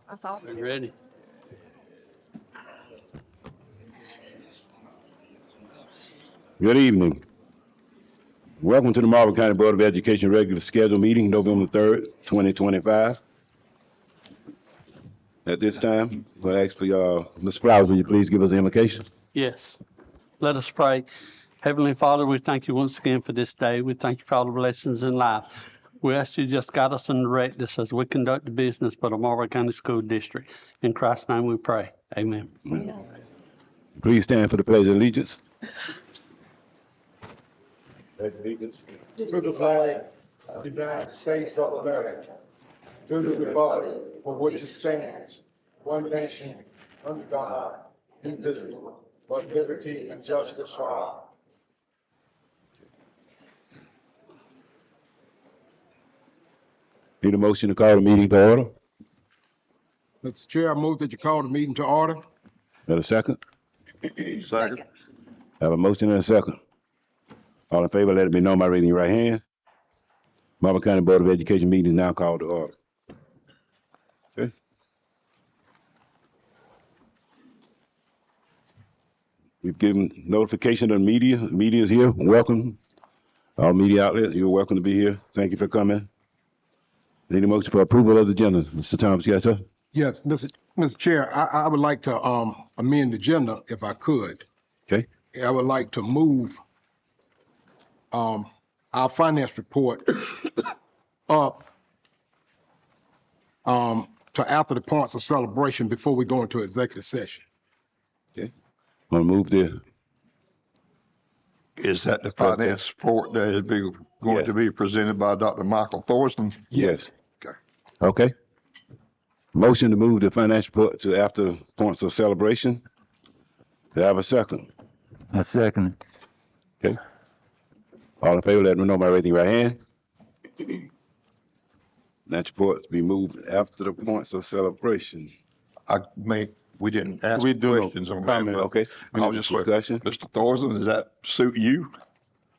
That's awesome. You ready? Good evening. Welcome to the Marlboro County Board of Education regular scheduled meeting, November 3rd, 2025. At this time, we'll ask for Ms. Flowers, will you please give us the invocation? Yes. Let us pray. Heavenly Father, we thank you once again for this day. We thank you for all the blessings in life. We ask you just guide us and direct us as we conduct the business for the Marlboro County School District. In Christ's name we pray. Amen. Please stand for the pledge of allegiance. To the flag of the United States of America, to the republic for which it stands, one nation, under God, indivisible, with liberty and justice for all. Need a motion to call the meeting to order. Mr. Chair, I move that you call the meeting to order. Got a second? Second. Have a motion and a second. All in favor, let it be known by raising your right hand. Marlboro County Board of Education meeting is now called to order. Okay. We've given notification to the media. The media is here. Welcome. All media outlets, you're welcome to be here. Thank you for coming. Need a motion for approval of the agenda. Mr. Thomas, yes, sir? Yes, Mr. Chair, I would like to amend the agenda if I could. Okay. I would like to move our finance report up to after the points of celebration before we go into executive session. Okay. Want to move there? Is that the finance report that is going to be presented by Dr. Michael Thorson? Yes. Okay. Okay. Motion to move the financial report to after points of celebration. Do I have a second? A second. Okay. All in favor, let me know by raising your right hand. That report to be moved after the points of celebration. We didn't ask We do questions on that. comment, but okay. I was just Discussion. Mr. Thorson, does that suit you?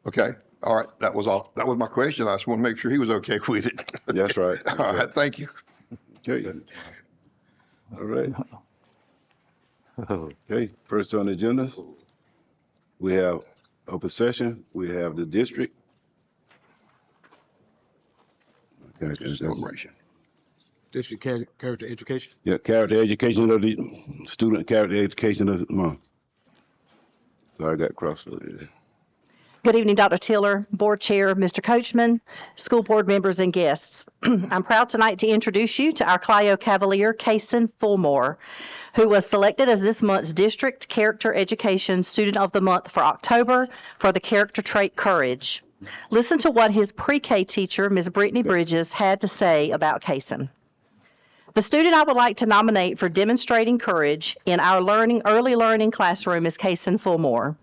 Okay. All right. That was all. That was my question. I just want to make sure he was okay with it. That's right. All right. Thank you. Okay. All right. Okay, first on the agenda, we have open session. We have the district. Celebration. District character education. Yeah, character education of the student character education of the month. Sorry, I got crossed over there. Good evening, Dr. Tiller, Board Chair, Mr. Coachman, school board members, and guests. I'm proud tonight to introduce you to our Clio Cavalier, Kason Fulmore, who was selected as this month's District Character Education Student of the Month for October for the character trait Courage. Listen to what his pre-K teacher, Ms. Brittany Bridges, had to say about Kason. The student I would like to nominate for demonstrating courage in our early learning classroom is Kason Fulmore.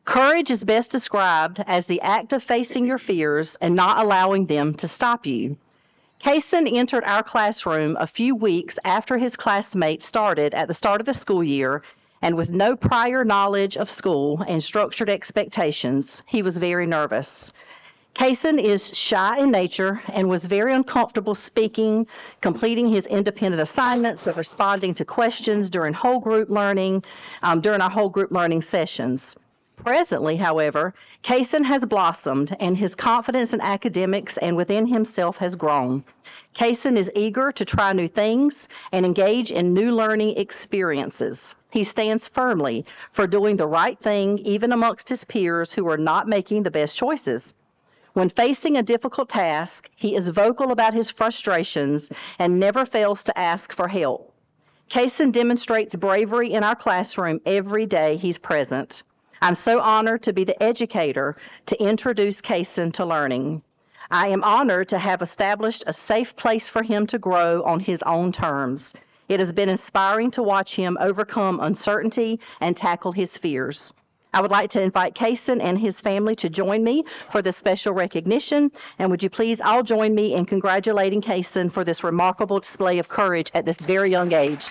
Courage is best described as the act of facing your fears and not allowing them to stop you. Kason entered our classroom a few weeks after his classmates started at the start of the school year, and with no prior knowledge of school and structured expectations, he was very nervous. Kason is shy in nature and was very uncomfortable speaking, completing his independent assignments, of responding to questions during our whole group learning sessions. Presently, however, Kason has blossomed and his confidence in academics and within himself has grown. Kason is eager to try new things and engage in new learning experiences. He stands firmly for doing the right thing even amongst his peers who are not making the best choices. When facing a difficult task, he is vocal about his frustrations and never fails to ask for help. Kason demonstrates bravery in our classroom every day he's present. I'm so honored to be the educator to introduce Kason to learning. I am honored to have established a safe place for him to grow on his own terms. It has been inspiring to watch him overcome uncertainty and tackle his fears. I would like to invite Kason and his family to join me for this special recognition, and would you please all join me in congratulating Kason for this remarkable display of courage at this very young age.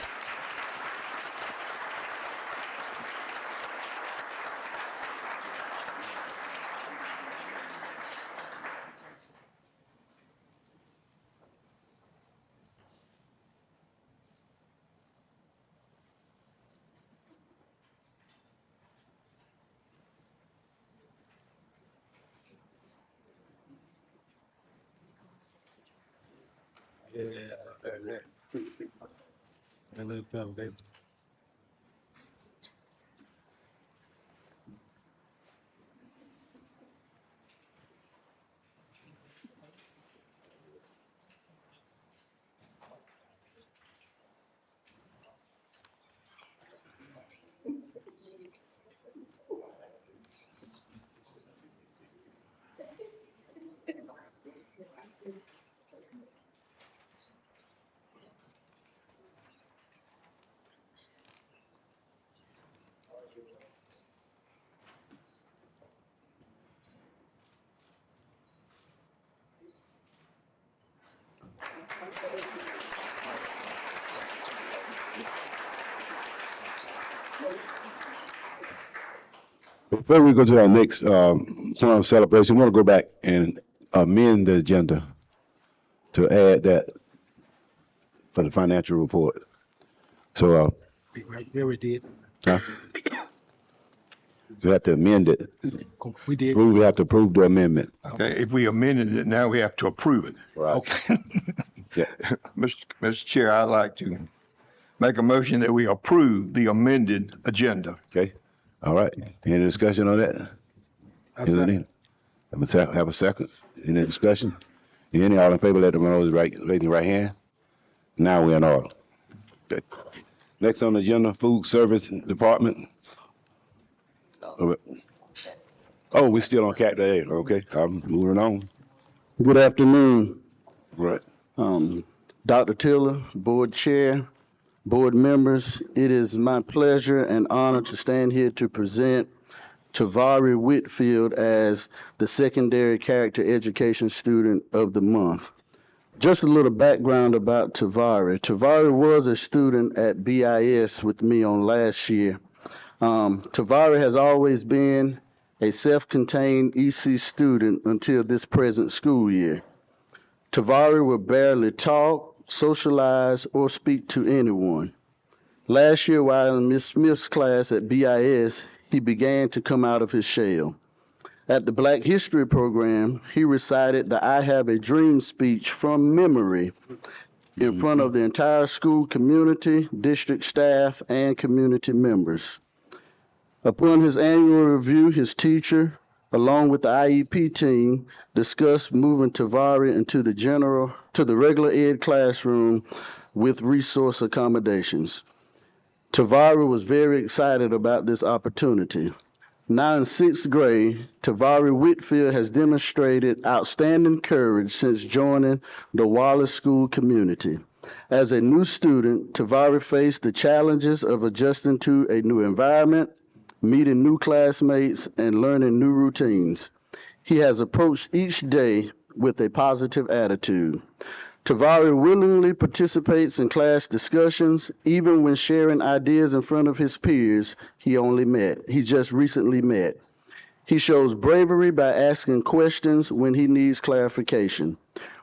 Yeah, that little fella, they Before we go to our next point of celebration, I want to go back and amend the agenda to add that for the financial report. So, right there we did. huh? We have to amend it. We did. We have to approve the amendment. Okay, if we amended it, now we have to approve it. Right. Okay. Yeah. Mr. Chair, I'd like to make a motion that we approve the amended agenda. Okay. All right. Any discussion on that? Any? Have a second. Any discussion? Any, all in favor, let them know, raising the right hand. Now we're in order. Okay. Next on the agenda, Food Service Department. Oh, we're still on Cat Day. Okay, I'm moving on. Good afternoon, Right. Dr. Tiller, Board Chair, Board members. It is my pleasure and honor to stand here to present Tavari Whitfield as the Secondary Character Education Student of the Month. Just a little background about Tavari. Tavari was a student at BIS with me on last year. Tavari has always been a self-contained EC student until this present school year. Tavari will barely talk, socialize, or speak to anyone. Last year, while in Miss Smith's class at BIS, he began to come out of his shell. At the Black History program, he recited the I Have a Dream speech from memory in front of the entire school community, district staff, and community members. Upon his annual review, his teacher, along with the IEP team, discussed moving Tavari into the regular ed classroom with resource accommodations. Tavari was very excited about this opportunity. Now in sixth grade, Tavari Whitfield has demonstrated outstanding courage since joining the Wallace School community. As a new student, Tavari faced the challenges of adjusting to a new environment, meeting new classmates, and learning new routines. He has approached each day with a positive attitude. Tavari willingly participates in class discussions, even when sharing ideas in front of his peers he just recently met. He shows bravery by asking questions when he needs clarification.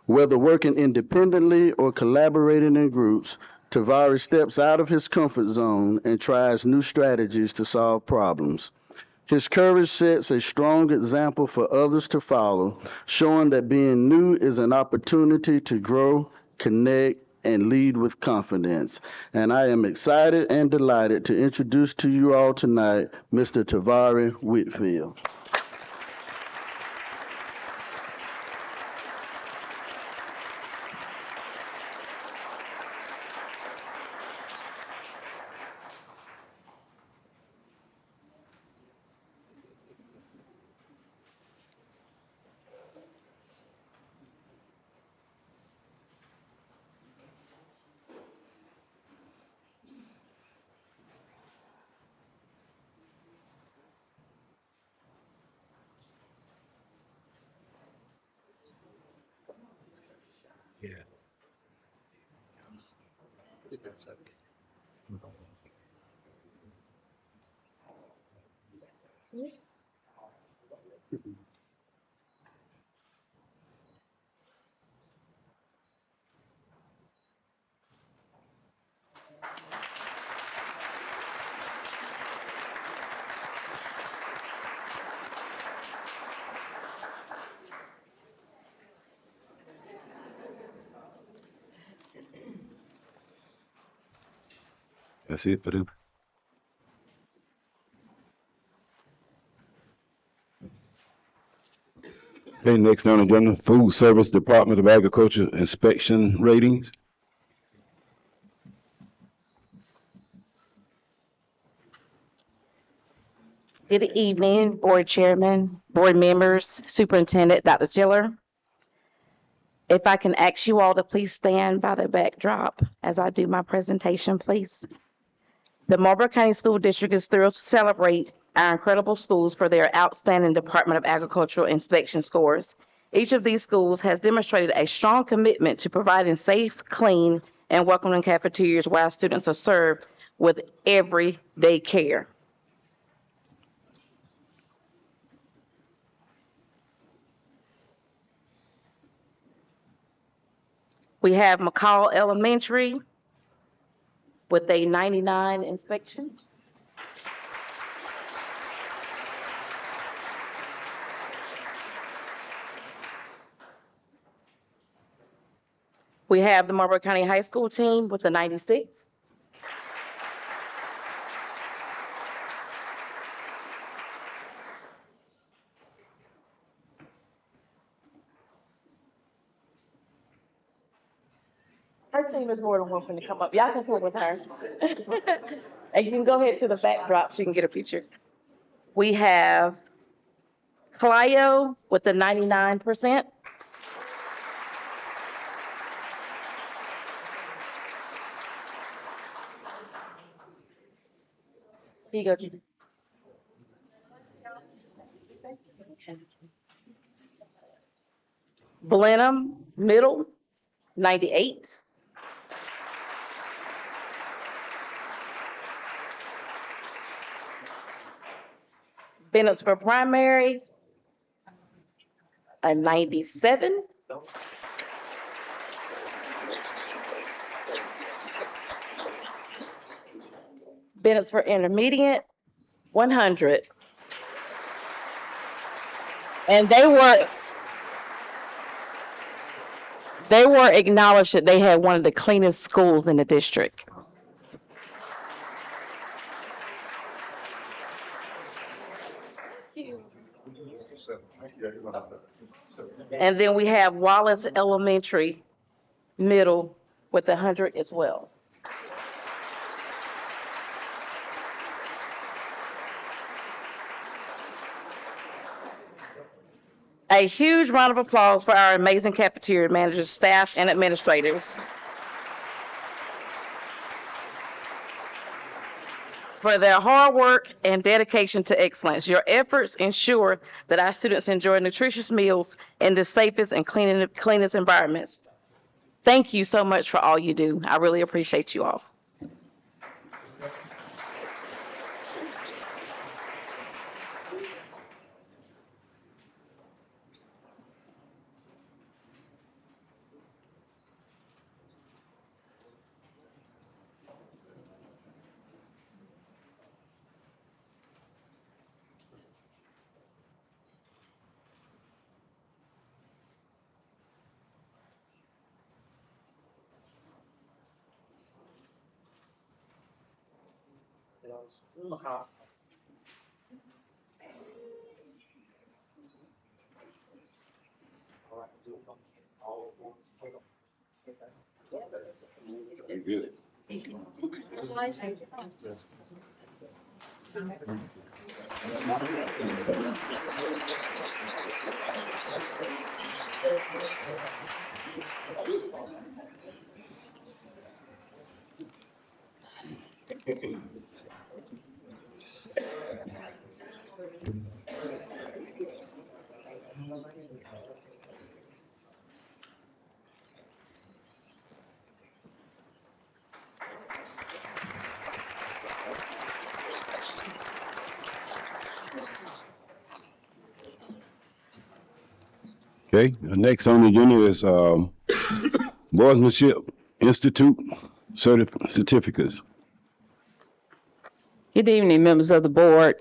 Whether working independently or collaborating in groups, Tavari steps out of his comfort zone and tries new strategies to solve problems. His courage sets a strong example for others to follow, showing that being new is an opportunity to grow, connect, and lead with confidence. And I am excited and delighted to introduce to you all tonight Mr. Tavari Whitfield. Yeah. That's it for them. Okay, next on the agenda, Food Service Department of Agriculture inspection ratings. Good evening, Board Chairman, Board members, Superintendent, Dr. Tiller. If I can ask you all to please stand by the backdrop as I do my presentation, please. The Marlboro County School District is thrilled to celebrate our incredible schools for their outstanding Department of Agricultural inspection scores. Each of these schools has demonstrated a strong commitment to providing safe, clean, and welcoming cafeterias while students are served with everyday care. We have McCall Elementary with a 99 inspection. We have the Marlboro County High School team with a 96. Her team is more than welcome to come up. Y'all can come with her. And you can go ahead to the backdrop so you can get a picture. We have Clio with the 99%. Here you go, Judy. Blenheim Middle, 98. Bennett's for Primary, a 97. Bennett's for Intermediate, 100. And they were acknowledged that they had one of the cleanest schools in the district. And then we have Wallace Elementary Middle with 100 as well. A huge round of applause for our amazing cafeteria managers, staff, and administrators for their hard work and dedication to excellence. Your efforts ensure that our students enjoy nutritious meals in the safest and cleanest environments. Thank you so much for all you do. I really appreciate you all. Good. Okay, next on the agenda is Marksmanship Institute certificates. Good evening, members of the board.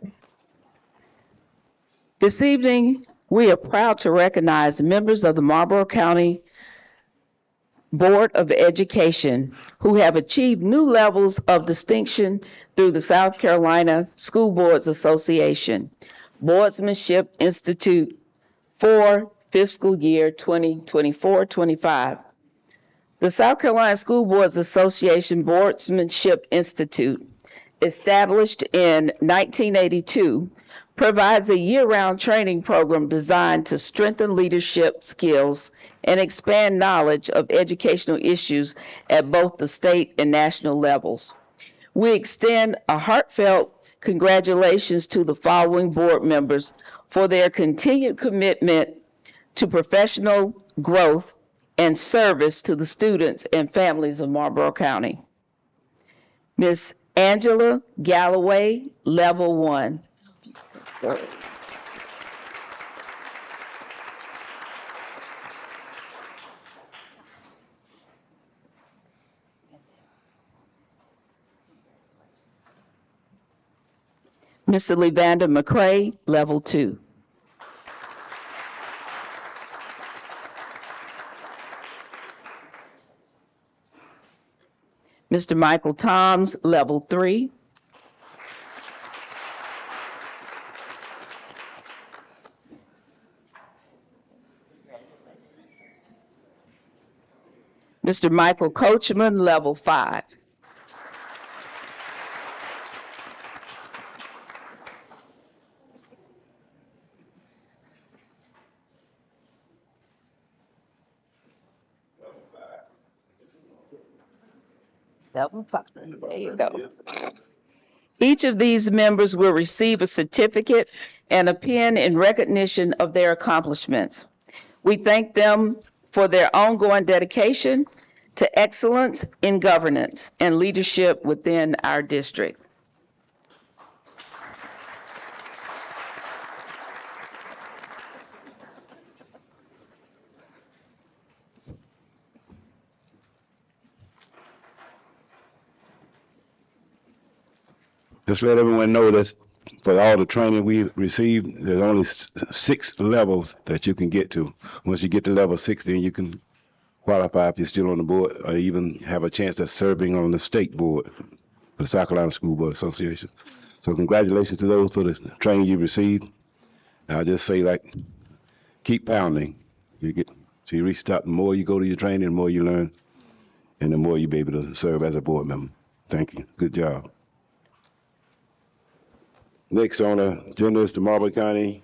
This evening, we are proud to recognize members of the Marlboro County Board of Education who have achieved new levels of distinction through the South Carolina School Boards Association Boardsmanship Institute for fiscal year 2024-25. The South Carolina School Boards Association Boardsmanship Institute, established in 1982, provides a year-round training program designed to strengthen leadership skills and expand knowledge of educational issues at both the state and national levels. We extend a heartfelt congratulations to the following board members for their continued commitment to professional growth and service to the students and families of Marlboro County. Ms. Angela Galloway, Level 1. Mr. Levander McCray, Level 2. Mr. Michael Toms, Level 3. Mr. Michael Coachman, Level 5. Level 5. There you go. Each of these members will receive a certificate and a pin in recognition of their accomplishments. We thank them for their ongoing dedication to excellence in governance and leadership within our district. Just let everyone know that for all the training we received, there's only 6 levels that you can get to. Once you get to level 6, then you can qualify if you're still on the board or even have a chance of serving on the state board, the South Carolina School Board Association. So congratulations to those for the training you received. I'll just say, like, keep pounding. So you reach the top, the more you go to your training, the more you learn, and the more you be able to serve as a board member. Thank you. Good job. Next on the agenda is the Marlboro County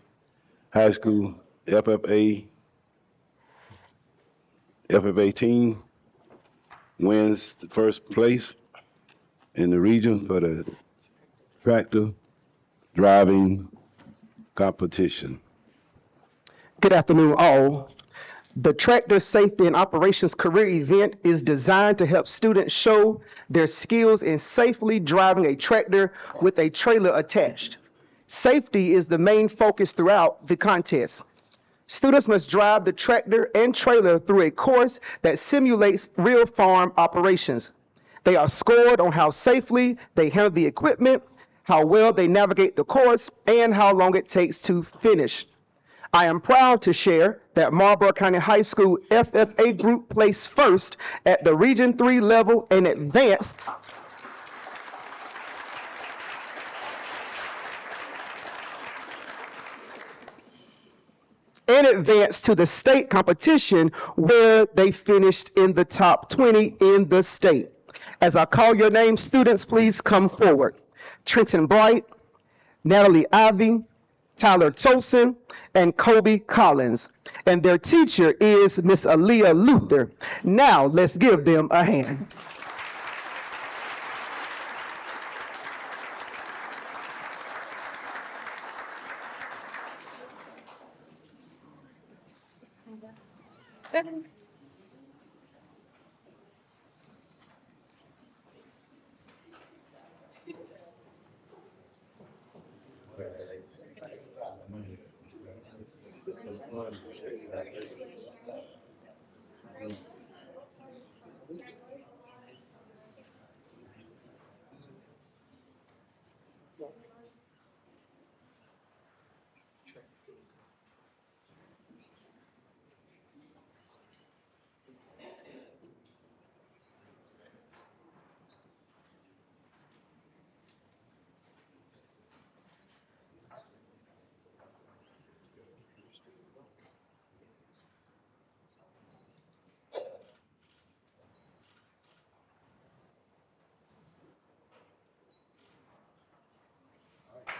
High School FFA team wins the first place in the region for the tractor driving competition. Good afternoon, all. The Tractor Safety and Operations Career Event is designed to help students show their skills in safely driving a tractor with a trailer attached. Safety is the main focus throughout the contest. Students must drive the tractor and trailer through a course that simulates real farm operations. They are scored on how safely they handle the equipment, how well they navigate the course, and how long it takes to finish. I am proud to share that Marlboro County High School FFA group placed first at the Region 3 level and advanced to the state competition where they finished in the top 20 in the state. As I call your name, students, please come forward. Trenton Bright, Natalie Ivy, Tyler Tolson, and Kobe Collins. And their teacher is Miss Aaliyah Luther. Now let's give them a hand.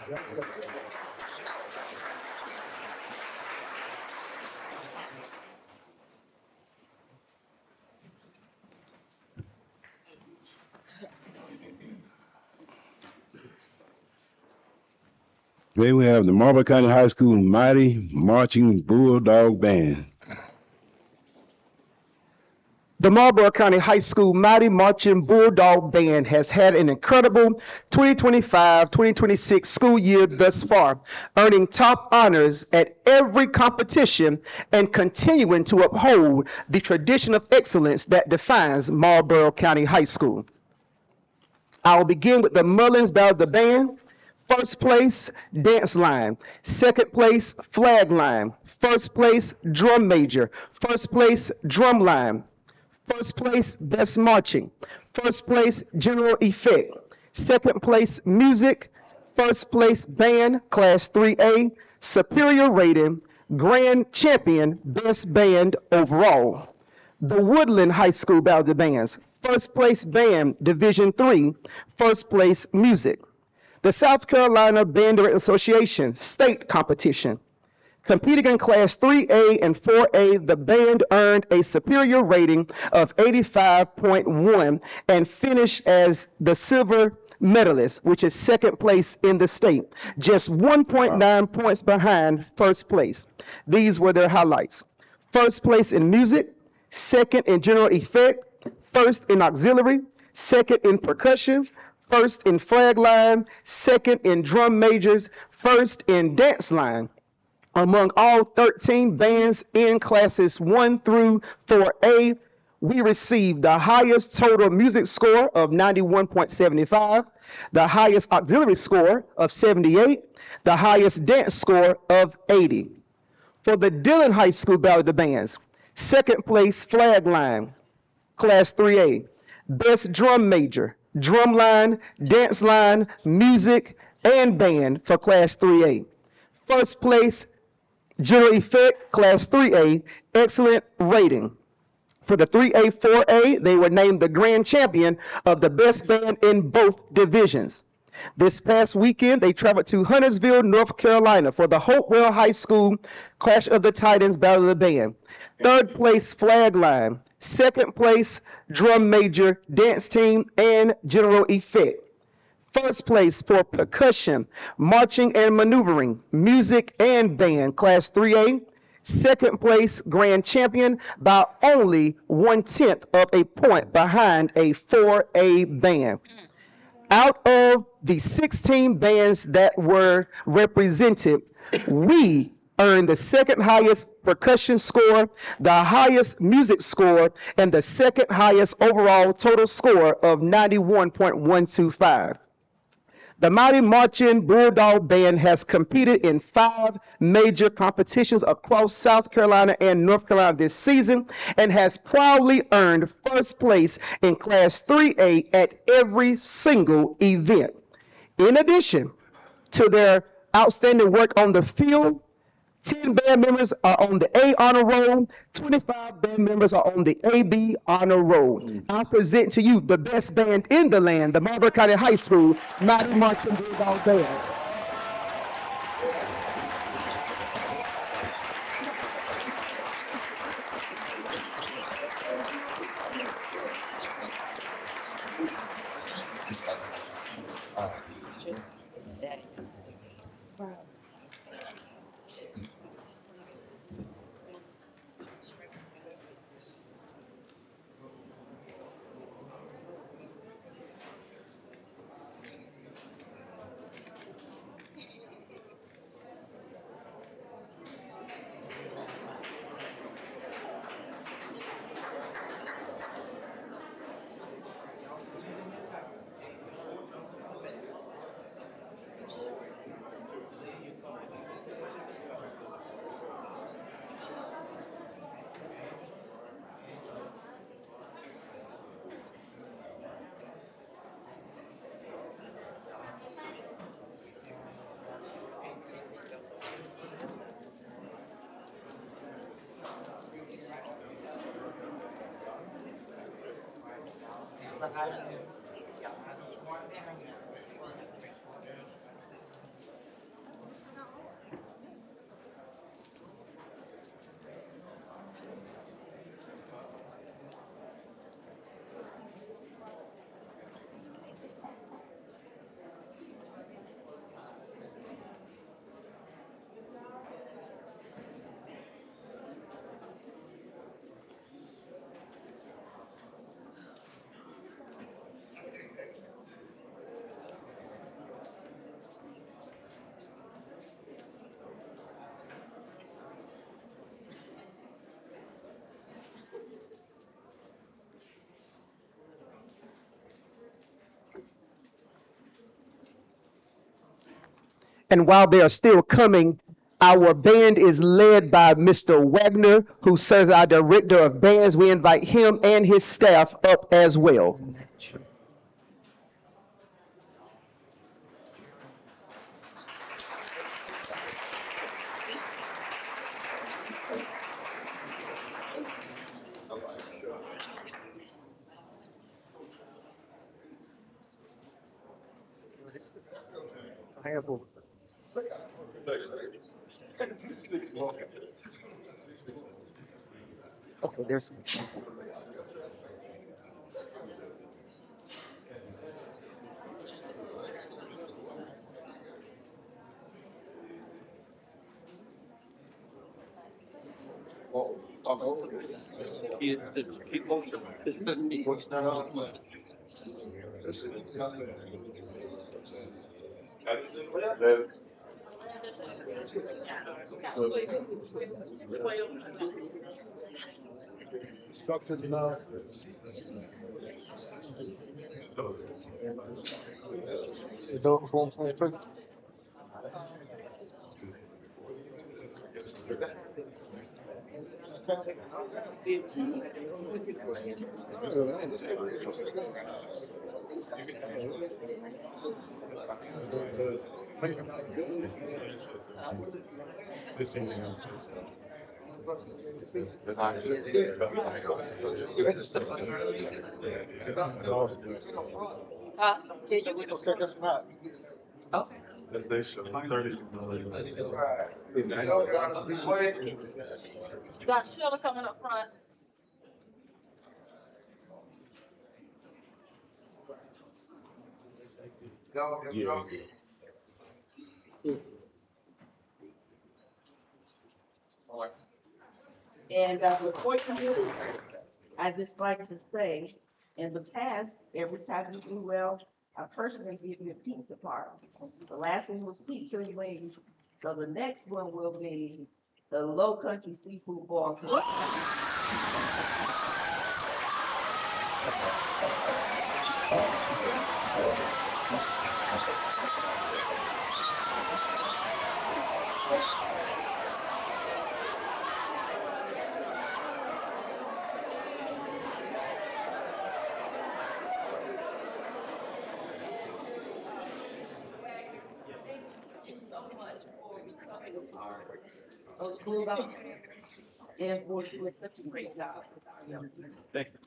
Today we have the Marlboro County High School Mighty Marching Bulldog Band. The Marlboro County High School Mighty Marching Bulldog Band has had an incredible 2025-2026 school year thus far, earning top honors at every competition and continuing to uphold the tradition of excellence that defines Marlboro County High School. I will begin with the Mullins Band of the Band. First place, dance line. Second place, flag line. First place, drum major. First place, drum line. First place, best marching. First place, general effect. Second place, music. First place, band, class 3A. Superior rating, grand champion, best band overall. The Woodland High School Battle of the Bands. First place, band, Division 3. First place, music. The South Carolina Band Director Association state competition. Competing in Class 3A and 4A, the band earned a superior rating of 85.1 and finished as the silver medalist, which is second place in the state, just 1.9 points behind first place. These were their highlights. First place in music, second in general effect, first in auxiliary, second in percussion, first in flag line, second in drum majors, first in dance line. Among all 13 bands in classes 1 through 4A, we received the highest total music score of 91.75, the highest auxiliary score of 78, the highest dance score of 80. For the Dillon High School Battle of the Bands, second place flag line, class 3A, best drum major, drum line, dance line, music, and band for class 3A. First place, general effect, class 3A, excellent rating. For the 3A, 4A, they were named the grand champion of the best band in both divisions. This past weekend, they traveled to Huntersville, North Carolina for the Hopewell High School Clash of the Titans Battle of the Band. Third place, flag line. Second place, drum major, dance team, and general effect. First place for percussion, marching and maneuvering, music and band, class 3A. Second place, grand champion by only 1/10 of a point behind a 4A band. Out of the 16 bands that were represented, we earned the second highest percussion score, the highest music score, and the second highest overall total score of 91.125. The Mighty Marching Bulldog Band has competed in 5 major competitions across South Carolina and North Carolina this season and has proudly earned first place in Class 3A at every single event. In addition to their outstanding work on the field, 10 band members are on the A honor roll, 25 band members are on the AB honor roll. I present to you the best band in the land, the Marlboro County High School Mighty Marching Bulldog Band. And while they are still coming, our band is led by Mr. Wagner, who serves as our director of bands. We invite him and his staff up as well. Okay, there's. Dr. Tiller coming up front. And before you move, I'd just like to say, in the past, every time you do well, I personally give you a pizza party. The last one was pizza and wings, so the next one will be the Low Country Seafood Boil. Those blue dogs. And for doing such a great job. Thank you.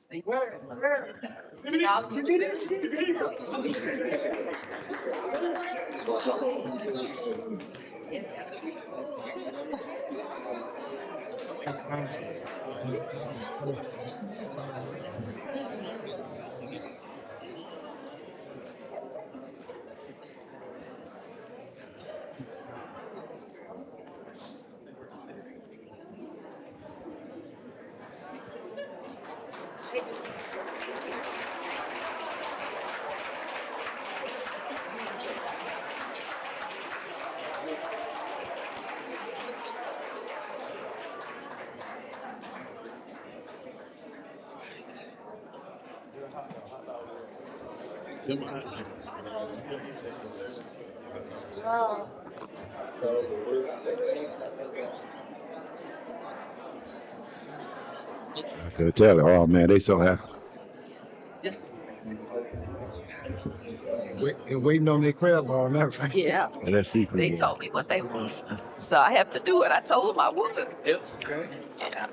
I could tell. Oh man, they so happy. Waiting on their crab bar and everything. Yeah, And let's see. they told me what they want, so I have to do it. I told them I would. Okay. Yeah.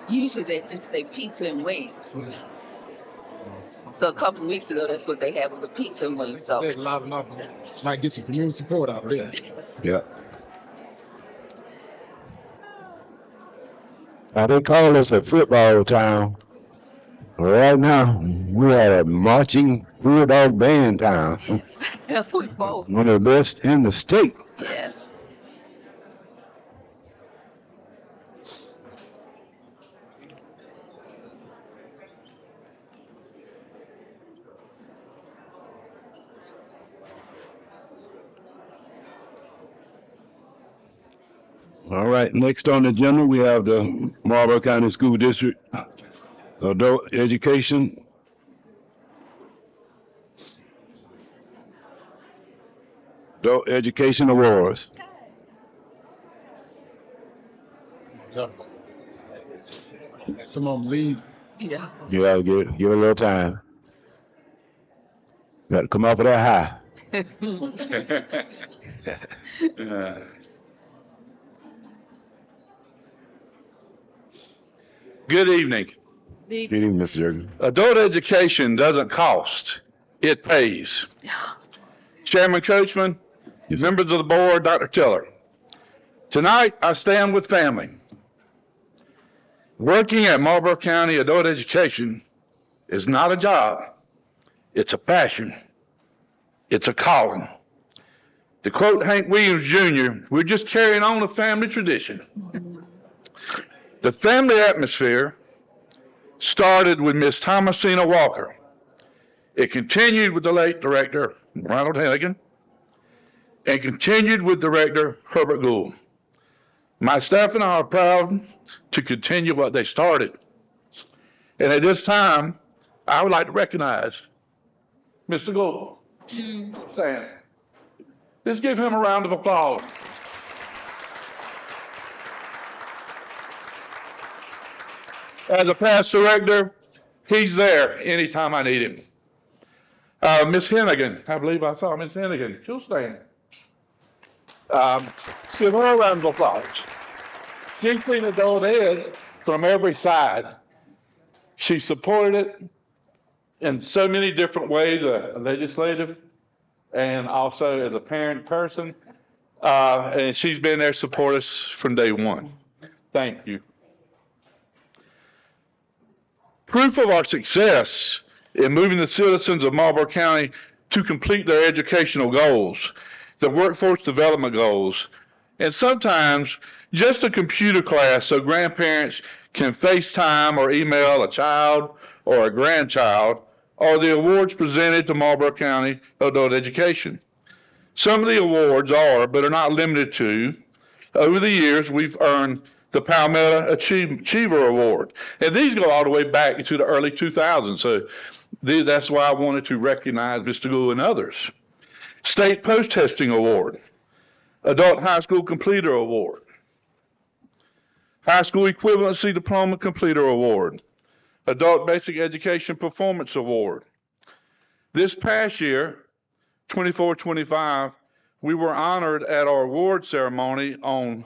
Usually they just say pizza and wings. So a couple of weeks ago, that's what they had was a pizza and wings. So They're live up. Might get some community support out there. Yeah. Now they call us a football town. Right now, we had a marching bulldog band town. yes, we both. One of the best in the state. Yes. All right, next on the agenda, we have the Marlboro County School District Adult Education. Adult Education Awards. Some of them leave. You gotta give it a little time. Got to come off of that high. Good evening. Good evening, Mr. Jurgen. Adult education doesn't cost, it pays. Chairman Coachman, Yes, sir. members of the board, Dr. Tiller. Tonight, I stand with family. Working at Marlboro County Adult Education is not a job. It's a passion. It's a calling. To quote Hank Williams Jr., we're just carrying on a family tradition. The family atmosphere started with Miss Thomasina Walker. It continued with the late director, Ronald Hennigan, and continued with director Herbert Gould. My staff and I are proud to continue what they started. And at this time, I would like to recognize Mr. Gould. Sam. Let's give him a round of applause. As a past director, he's there anytime I need him. Miss Hennigan, I believe I saw Miss Hennigan. She'll stand. Give her a round of applause. She's seen adult ed from every side. She supported it in so many different ways, a legislative and also as a parent person. And she's been there to support us from day one. Thank you. Proof of our success in moving the citizens of Marlboro County to complete their educational goals, the workforce development goals, and sometimes just a computer class so grandparents can FaceTime or email a child or a grandchild, are the awards presented to Marlboro County Adult Education. Some of the awards are, but are not limited to, over the years we've earned the Palmetto Achiever Award. And these go all the way back into the early 2000s. So that's why I wanted to recognize Mr. Gould and others. State Post-Testing Award, Adult High School Completer Award, High School Equivalency Diploma Completer Award, Adult Basic Education Performance Award. This past year, 24-25, we were honored at our award ceremony on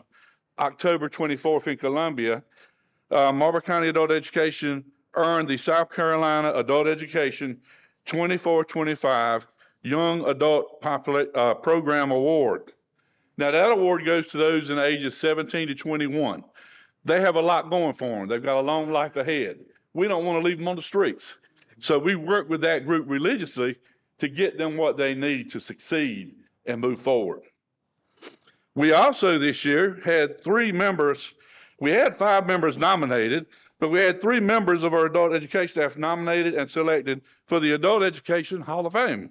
October 24th in Columbia. Marlboro County Adult Education earned the South Carolina Adult Education 24-25 Young Adult Program Award. Now that award goes to those in ages 17 to 21. They have a lot going for them. They've got a long life ahead. We don't want to leave them on the streets. So we work with that group religiously to get them what they need to succeed and move forward. We also this year had 3 members. We had 5 members nominated, but we had 3 members of our adult education staff nominated and selected for the Adult Education Hall of Fame.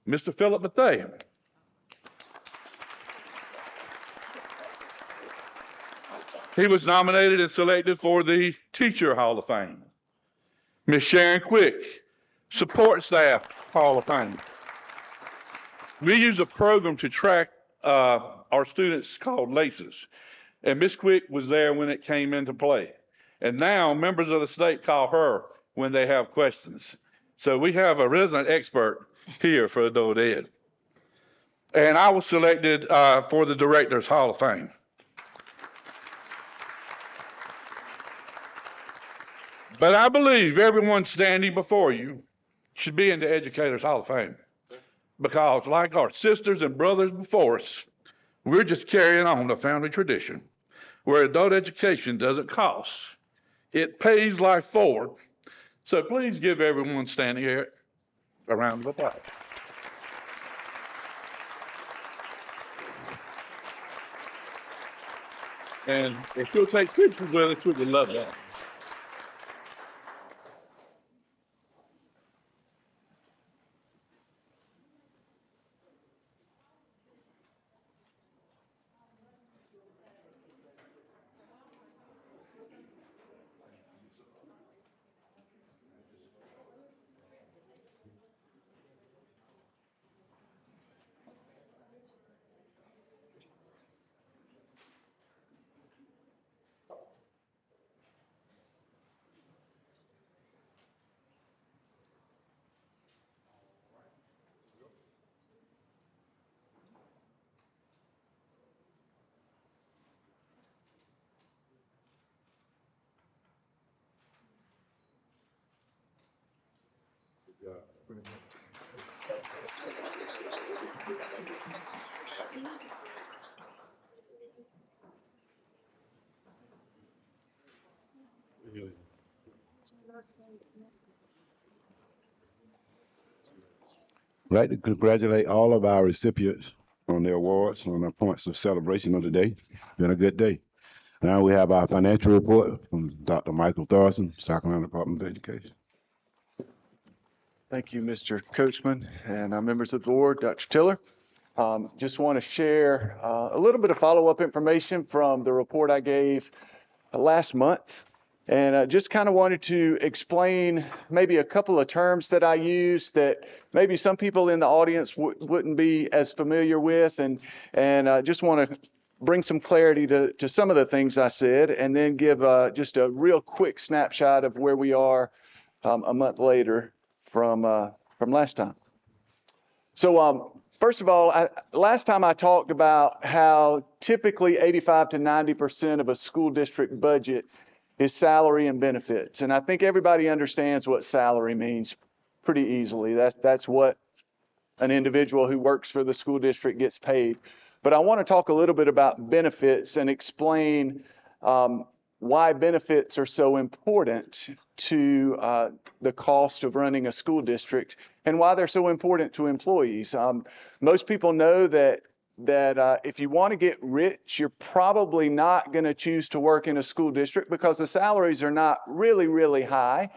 Mr. Philip Bethea. He was nominated and selected for the Teacher Hall of Fame. Ms. Sharon Quick, Support Staff Hall of Fame. We use a program to track our students called LACES. And Ms. Quick was there when it came into play. And now members of the state call her when they have questions. So we have a resident expert here for adult ed. And I was selected for the Directors Hall of Fame. But I believe everyone standing before you should be in the Educators Hall of Fame. Because like our sisters and brothers before us, we're just carrying on the family tradition where adult education doesn't cost. It pays life forward. So please give everyone standing here a round of applause. And if you'll take pictures with us, we would love that. I'd like to congratulate all of our recipients on their awards, on their points of celebration of the day. Been a good day. Now we have our financial report from Dr. Michael Thorson, South Carolina Department of Education. Thank you, Mr. Coachman, and our members of the board, Dr. Tiller. Just want to share a little bit of follow-up information from the report I gave last month. And I just kind of wanted to explain maybe a couple of terms that I use that maybe some people in the audience wouldn't be as familiar with, and just want to bring some clarity to some of the things I said, and then give just a real quick snapshot of where we are a month later from last time. So first of all, last time I talked about how typically 85 to 90% of a school district budget is salary and benefits. And I think everybody understands what salary means pretty easily. That's what an individual who works for the school district gets paid. But I want to talk a little bit about benefits and explain why benefits are so important to the cost of running a school district and why they're so important to employees. Most people know that if you want to get rich, you're probably not going to choose to work in a school district because the salaries are not really, really high.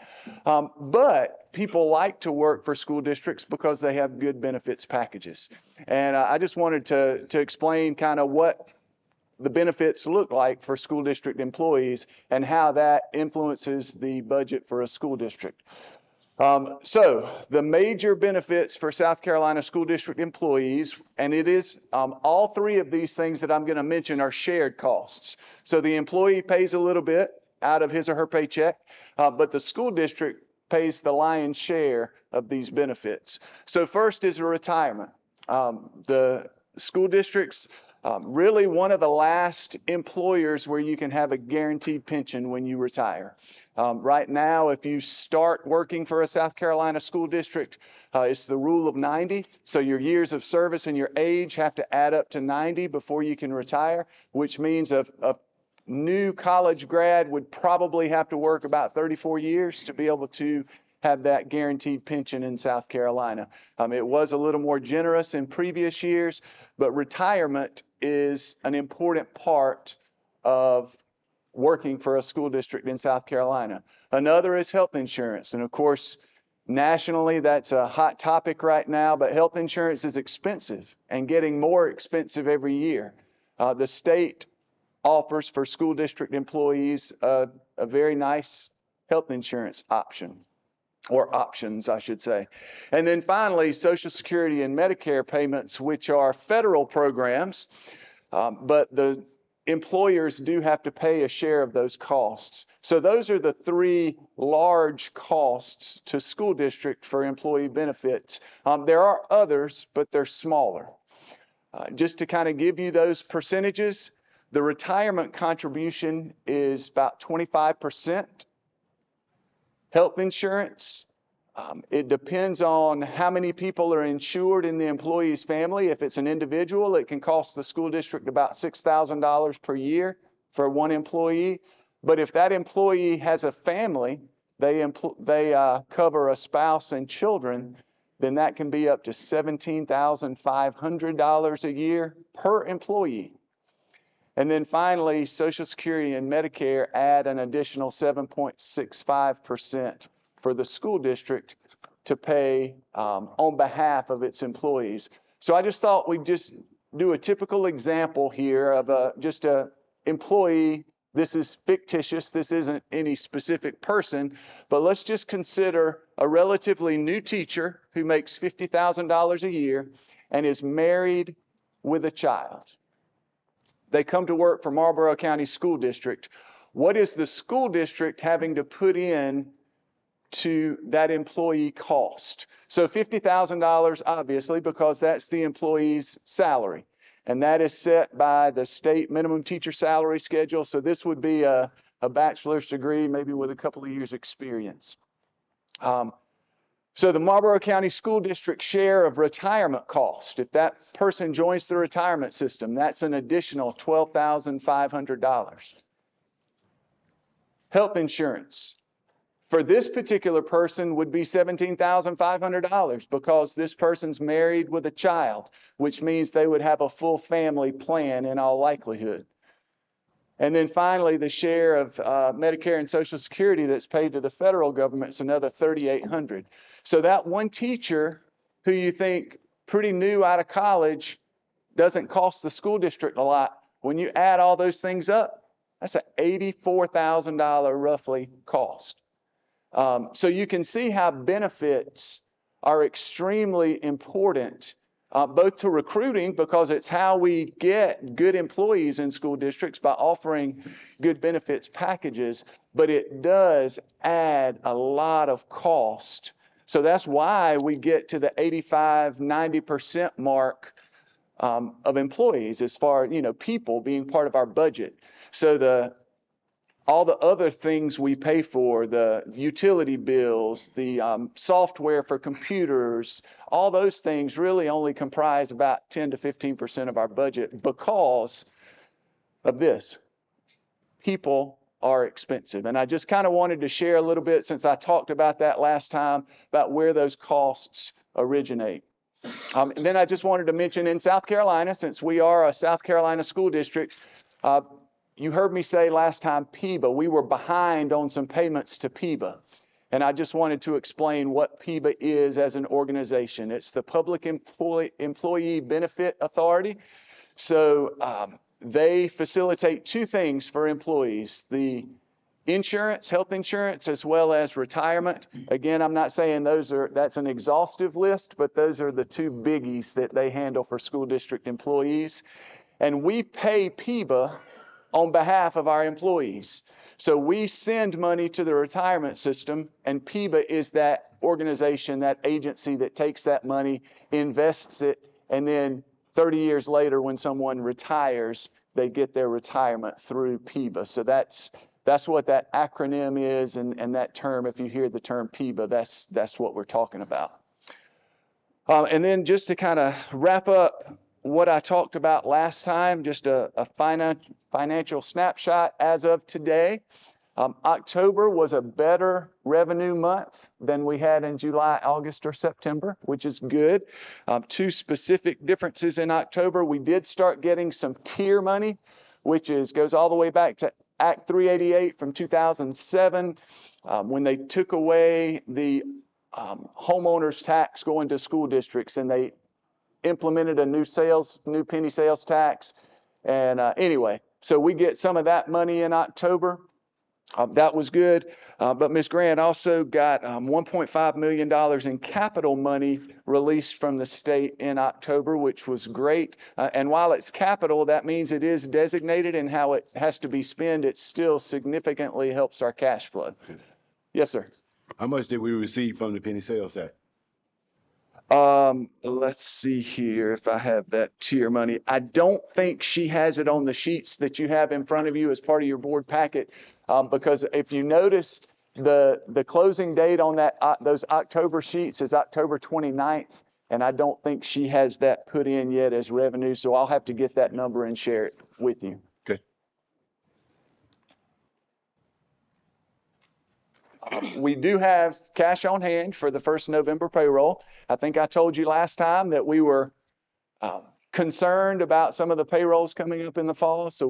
But people like to work for school districts because they have good benefits packages. And I just wanted to explain kind of what the benefits look like for school district employees and how that influences the budget for a school district. So the major benefits for South Carolina school district employees, and it is all three of these things that I'm going to mention are shared costs. So the employee pays a little bit out of his or her paycheck, but the school district pays the lion's share of these benefits. So first is a retirement. The school districts really one of the last employers where you can have a guaranteed pension when you retire. Right now, if you start working for a South Carolina school district, it's the rule of 90. So your years of service and your age have to add up to 90 before you can retire, which means a new college grad would probably have to work about 34 years to be able to have that guaranteed pension in South Carolina. It was a little more generous in previous years, but retirement is an important part of working for a school district in South Carolina. Another is health insurance. And of course, nationally, that's a hot topic right now, but health insurance is expensive and getting more expensive every year. The state offers for school district employees a very nice health insurance option, or options, I should say. And then finally, Social Security and Medicare payments, which are federal programs, but the employers do have to pay a share of those costs. So those are the three large costs to school district for employee benefits. There are others, but they're smaller. Just to kind of give you those percentages, the retirement contribution is about 25%. Health insurance, it depends on how many people are insured in the employee's family. If it's an individual, it can cost the school district about $6,000 per year for one employee. But if that employee has a family, they cover a spouse and children, then that can be up to $17,500 a year per employee. And then finally, Social Security and Medicare add an additional 7.65% for the school district to pay on behalf of its employees. So I just thought we'd just do a typical example here of just an employee. This is fictitious. This isn't any specific person, but let's just consider a relatively new teacher who makes $50,000 a year and is married with a child. They come to work for Marlboro County School District. What is the school district having to put in to that employee cost? So $50,000, obviously, because that's the employee's salary. And that is set by the state minimum teacher salary schedule. So this would be a bachelor's degree, maybe with a couple of years experience. So the Marlboro County School District share of retirement cost, if that person joins the retirement system, that's an additional $12,500. Health insurance for this particular person would be $17,500 because this person's married with a child, which means they would have a full family plan in all likelihood. And then finally, the share of Medicare and Social Security that's paid to the federal government is another $3,800. So that one teacher who you think pretty new out of college doesn't cost the school district a lot. When you add all those things up, that's an $84,000 roughly cost. So you can see how benefits are extremely important, both to recruiting, because it's how we get good employees in school districts by offering good benefits packages, but it does add a lot of cost. So that's why we get to the 85–90% mark of employees as far as, people being part of our budget. So all the other things we pay for, the utility bills, the software for computers, all those things really only comprise about 10 to 15% of our budget because of this. People are expensive. And I just kind of wanted to share a little bit, since I talked about that last time, about where those costs originate. And then I just wanted to mention in South Carolina, since we are a South Carolina school district, you heard me say last time PEBA, we were behind on some payments to PEBA. And I just wanted to explain what PEBA is as an organization. It's the Public Employee Benefit Authority. So they facilitate two things for employees: the insurance, health insurance, as well as retirement. Again, I'm not saying that's an exhaustive list, but those are the two biggies that they handle for school district employees. And we pay PEBA on behalf of our employees. So we send money to the retirement system, and PEBA is that organization, that agency that takes that money, invests it, and then 30 years later when someone retires, they get their retirement through PEBA. So that's what that acronym is, and that term, if you hear the term PEBA, that's what we're talking about. And then just to kind of wrap up what I talked about last time, just a financial snapshot as of today. October was a better revenue month than we had in July, August, or September, which is good. Two specific differences in October: we did start getting some tier money, which goes all the way back to Act 388 from 2007, when they took away the homeowners tax going to school districts, and they implemented a new penny sales tax. And anyway, so we get some of that money in October. That was good. But Ms. Grant also got $1.5 million in capital money released from the state in October, which was great. And while it's capital, that means it is designated, and how it has to be spent, it still significantly helps our cash flow. Yes, sir. How much did we receive from the penny sales tax? Let's see here if I have that tier money. I don't think she has it on the sheets that you have in front of you as part of your board packet, because if you notice, the closing date on those October sheets is October 29th, and I don't think she has that put in yet as revenue, so I'll have to get that number and share it with you. Okay. We do have cash on hand for the first November payroll. I think I told you last time that we were concerned about some of the payrolls coming up in the fall. So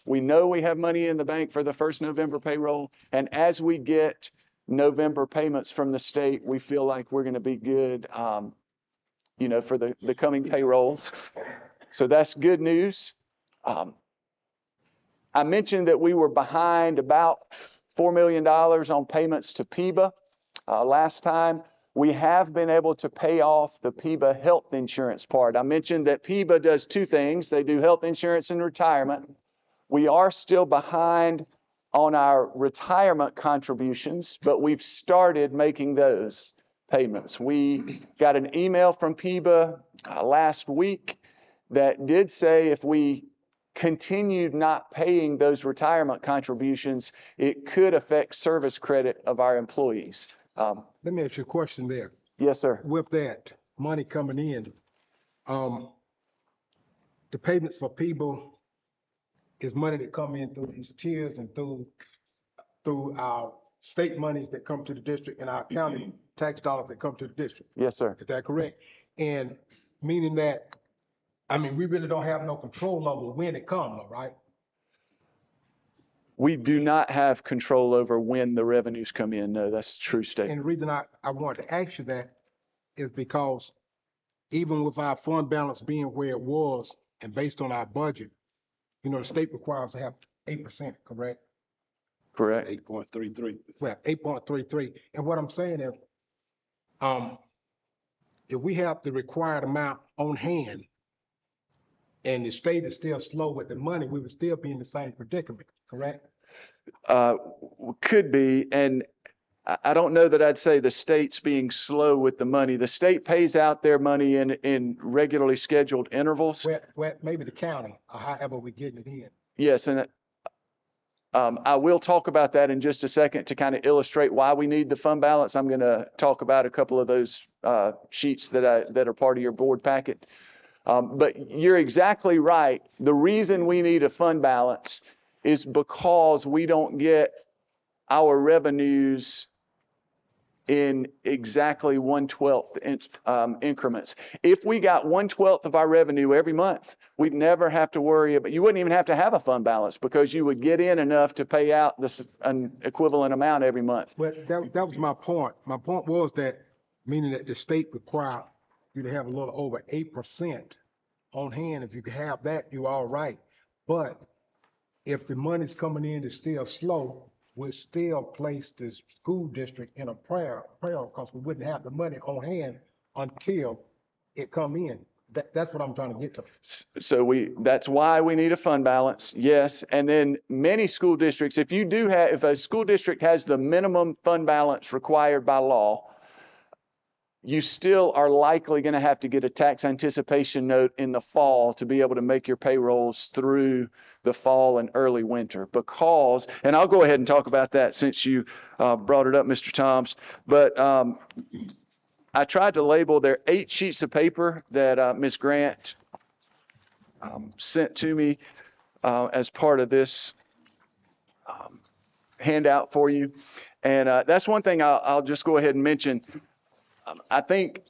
we know we have money in the bank for the first November payroll. And as we get November payments from the state, we feel like we're going to be good, for the coming payrolls. So that's good news. I mentioned that we were behind about $4 million on payments to PEBA last time. We have been able to pay off the PEBA health insurance part. I mentioned that PEBA does two things. They do health insurance and retirement. We are still behind on our retirement contributions, but we've started making those payments. We got an email from PEBA last week that did say if we continued not paying those retirement contributions, it could affect service credit of our employees. Let me ask you a question there. Yes, sir. with that money coming in, the payments for people is money that come in through these tiers and through our state monies that come to the district and our county tax dollars that come to the district. Yes, sir. Is that correct? And meaning that, I mean, we really don't have no control over when it comes, right? We do not have control over when the revenues come in. No, that's a true statement. And the reason I wanted to ask you that is because even with our fund balance being where it was and based on our budget, you know, the state requires to have 8%, correct? Correct. 8.33. Well, 8.33. And what I'm saying is, if we have the required amount on hand and the state is still slow with the money, we would still be in the same predicament, correct? Could be. And I don't know that I'd say the state's being slow with the money. The state pays out their money in regularly scheduled intervals. Well, maybe the county, or however we're getting it in. Yes, and I will talk about that in just a second to kind of illustrate why we need the fund balance. I'm going to talk about a couple of those sheets that are part of your board packet. But you're exactly right. The reason we need a fund balance is because we don't get our revenues in exactly 1/12 increments. If we got 1/12 of our revenue every month, we'd never have to worry about, you wouldn't even have to have a fund balance because you would get in enough to pay out an equivalent amount every month. But that was my point. My point was that, meaning that the state required you to have a little over 8% on hand. If you could have that, you're all right. But if the money's coming in is still slow, we'll still place the school district in a prayer because we wouldn't have the money on hand until it come in. That's what I'm trying to get to. So that's why we need a fund balance. Yes. And then many school districts, if a school district has the minimum fund balance required by law, you still are likely going to have to get a tax anticipation note in the fall to be able to make your payrolls through the fall and early winter because, and I'll go ahead and talk about that since you brought it up, Mr. Toms, but I tried to label there 8 sheets of paper that Ms. Grant sent to me as part of this handout for you. And that's one thing I'll just go ahead and mention. I think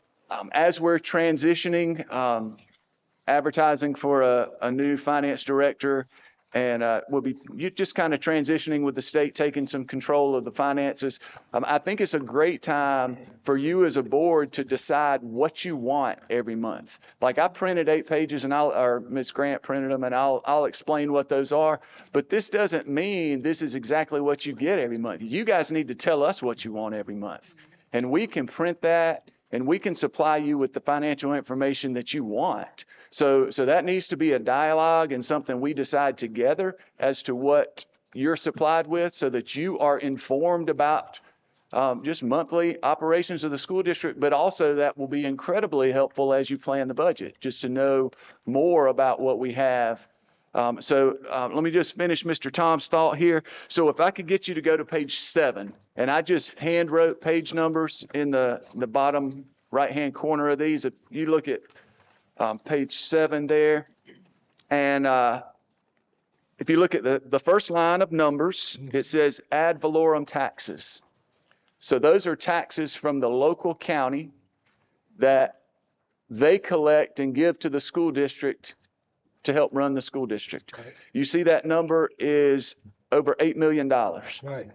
as we're transitioning, advertising for a new finance director, and you're just kind of transitioning with the state taking some control of the finances. I think it's a great time for you as a board to decide what you want every month. Like I printed 8 pages, or Ms. Grant printed them, and I'll explain what those are. But this doesn't mean this is exactly what you get every month. You guys need to tell us what you want every month. And we can print that and we can supply you with the financial information that you want. So that needs to be a dialogue and something we decide together as to what you're supplied with so that you are informed about just monthly operations of the school district, but also that will be incredibly helpful as you plan the budget, just to know more about what we have. Let me just finish Mr. Tom's thought here. So if I could get you to go to page 7, and I just hand wrote page numbers in the bottom right-hand corner of these. If you look at page 7 there, and if you look at the first line of numbers, it says ad valorem taxes. So those are taxes from the local county that they collect and give to the school district to help run the school district. Right. You see that number is over $8 million. Right.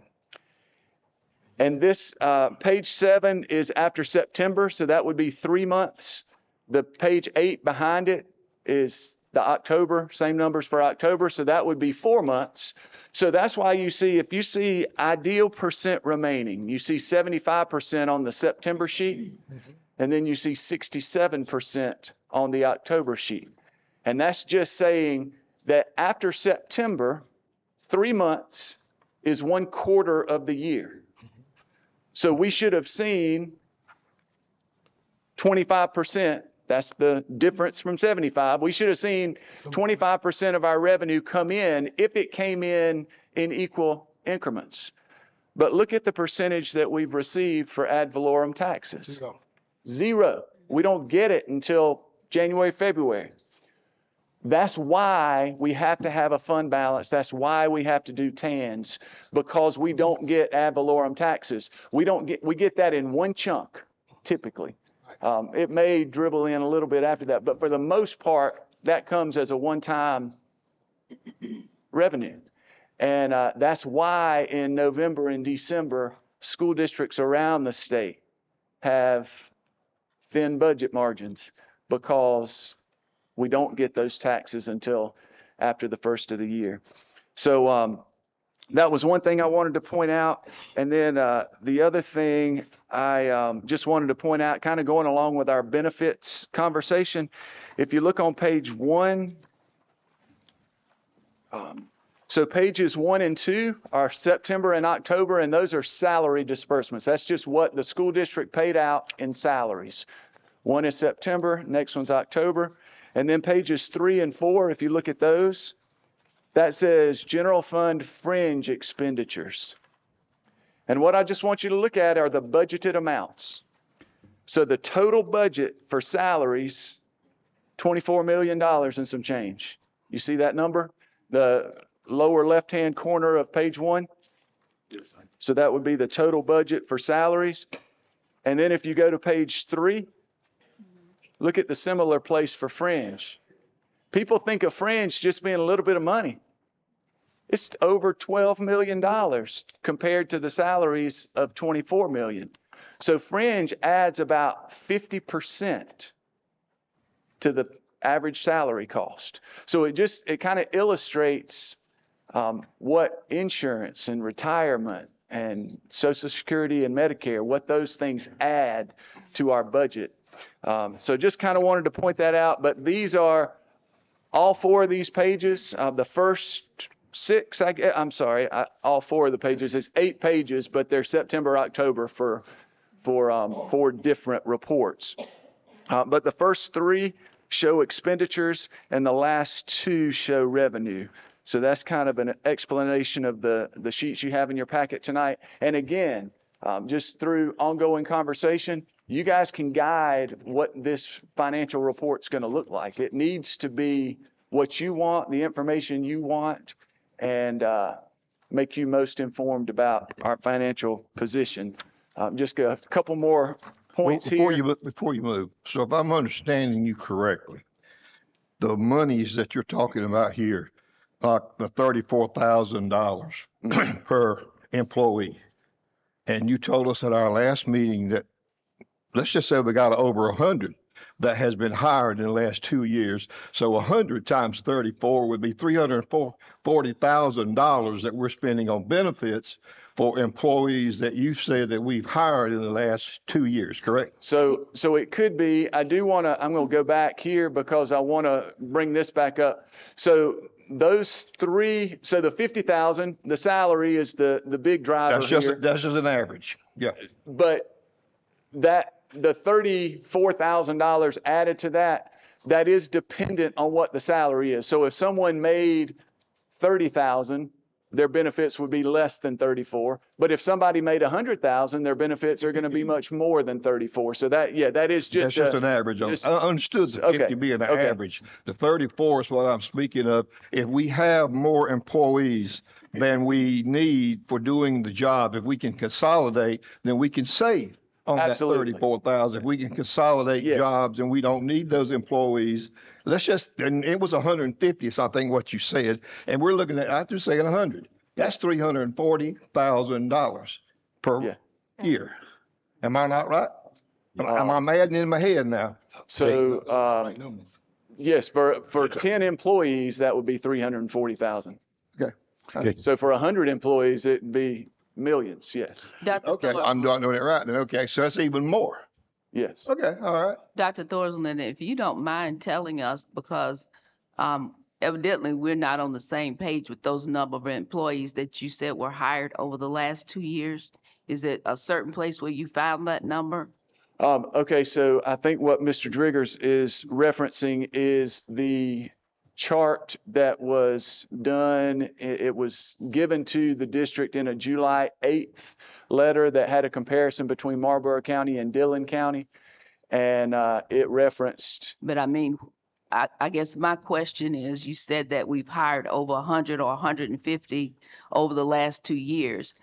And this page 7 is after September, so that would be 3 months. The page 8 behind it is the October, same numbers for October, so that would be 4 months. So that's why you see, if you see ideal percent remaining, you see 75% on the September sheet, and then you see 67% on the October sheet. And that's just saying that after September, 3 months is 1/4 of the year. So we should have seen 25%. That's the difference from 75. We should have seen 25% of our revenue come in if it came in equal increments. But look at the percentage that we've received for ad valorem taxes. Zero. We don't get it until January, February. That's why we have to have a fund balance. That's why we have to do TANs, because we don't get ad valorem taxes. We get that in one chunk, typically. It may dribble in a little bit after that, but for the most part, that comes as a one-time revenue. And that's why in November and December, school districts around the state have thin budget margins, because we don't get those taxes until after the first of the year. So that was one thing I wanted to point out. And then the other thing I just wanted to point out, kind of going along with our benefits conversation, if you look on page 1, so pages 1 and 2 are September and October, and those are salary disbursements. That's just what the school district paid out in salaries. One is September, next one's October. And then pages 3 and 4, if you look at those, that says general fund fringe expenditures. And what I just want you to look at are the budgeted amounts. So the total budget for salaries, $24 million and some change. You see that number? The lower left-hand corner of page 1? Yes. So that would be the total budget for salaries. And then if you go to page 3, look at the similar place for fringe. People think of fringe just being a little bit of money. It's over $12 million compared to the salaries of $24 million. So fringe adds about 50% to the average salary cost. So it kind of illustrates what insurance and retirement and Social Security and Medicare, what those things add to our budget. So just kind of wanted to point that out. But these are all 4 of these pages. The first 6, I'm sorry, all 4 of the pages is 8 pages, but they're September, October for 4 different reports. But the first 3 show expenditures, and the last 2 show revenue. So that's kind of an explanation of the sheets you have in your packet tonight. And again, just through ongoing conversation, you guys can guide what this financial report's going to look like. It needs to be what you want, the information you want, and make you most informed about our financial position. Just a couple more points Before here. before you move, so if I'm understanding you correctly, the monies that you're talking about here, like the $34,000 per employee, and you told us at our last meeting that, let's just say we got over 100 that has been hired in the last 2 years. So 100 times 34 would be $340,000 that we're spending on benefits for employees that you said that we've hired in the last 2 years, correct? So it could be, I'm going to go back here because I want to bring this back up. So those 3, so the 50,000, the salary is the big driver here. That's just an average. Yeah. But the $34,000 added to that is dependent on what the salary is. So if someone made $30,000, their benefits would be less than 34. But if somebody made 100,000, their benefits are going to be much more than 34. So that is just that's just an average. I understood the 50 being an average. The 34 is what I'm speaking of. If we have more employees than we need for doing the job, if we can consolidate, then we can save on Absolutely. that 34,000. If we can consolidate jobs and we don't need those employees, and it was 150 something what you said, and we're looking at, I'm just saying 100. That's $340,000 per year. Am I not right? Am I mad in my head now? So yes, for 10 employees, that would be 340,000. Okay. So for 100 employees, it'd be millions. Yes. Okay, I'm not doing it right then. Okay, so that's even more. Yes. Okay, all right. Dr. Thorsland, if you don't mind telling us, because evidently we're not on the same page with those number of employees that you said were hired over the last 2 years. Is it a certain place where you found that number? Okay, so I think what Mr. Driggers is referencing is the chart that was done. It was given to the district in a July 8th letter that had a comparison between Marlboro County and Dillon County. and it referenced. But I mean, I guess my question is, you said that we've hired over 100 or 150 over the last 2 years.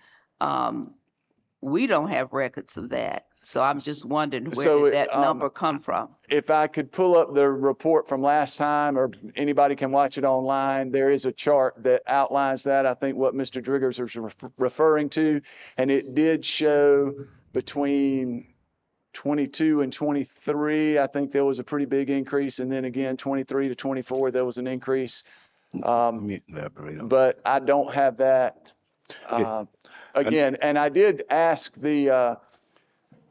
We don't have records of that. So I'm just wondering, where So did that number come from? If I could pull up the report from last time, or anybody can watch it online, there is a chart that outlines that. I think what Mr. Driggers is referring to, and it did show between 22 and 23, I think there was a pretty big increase, and then again 23 to 24 there was an increase. But I don't have that again. And I did ask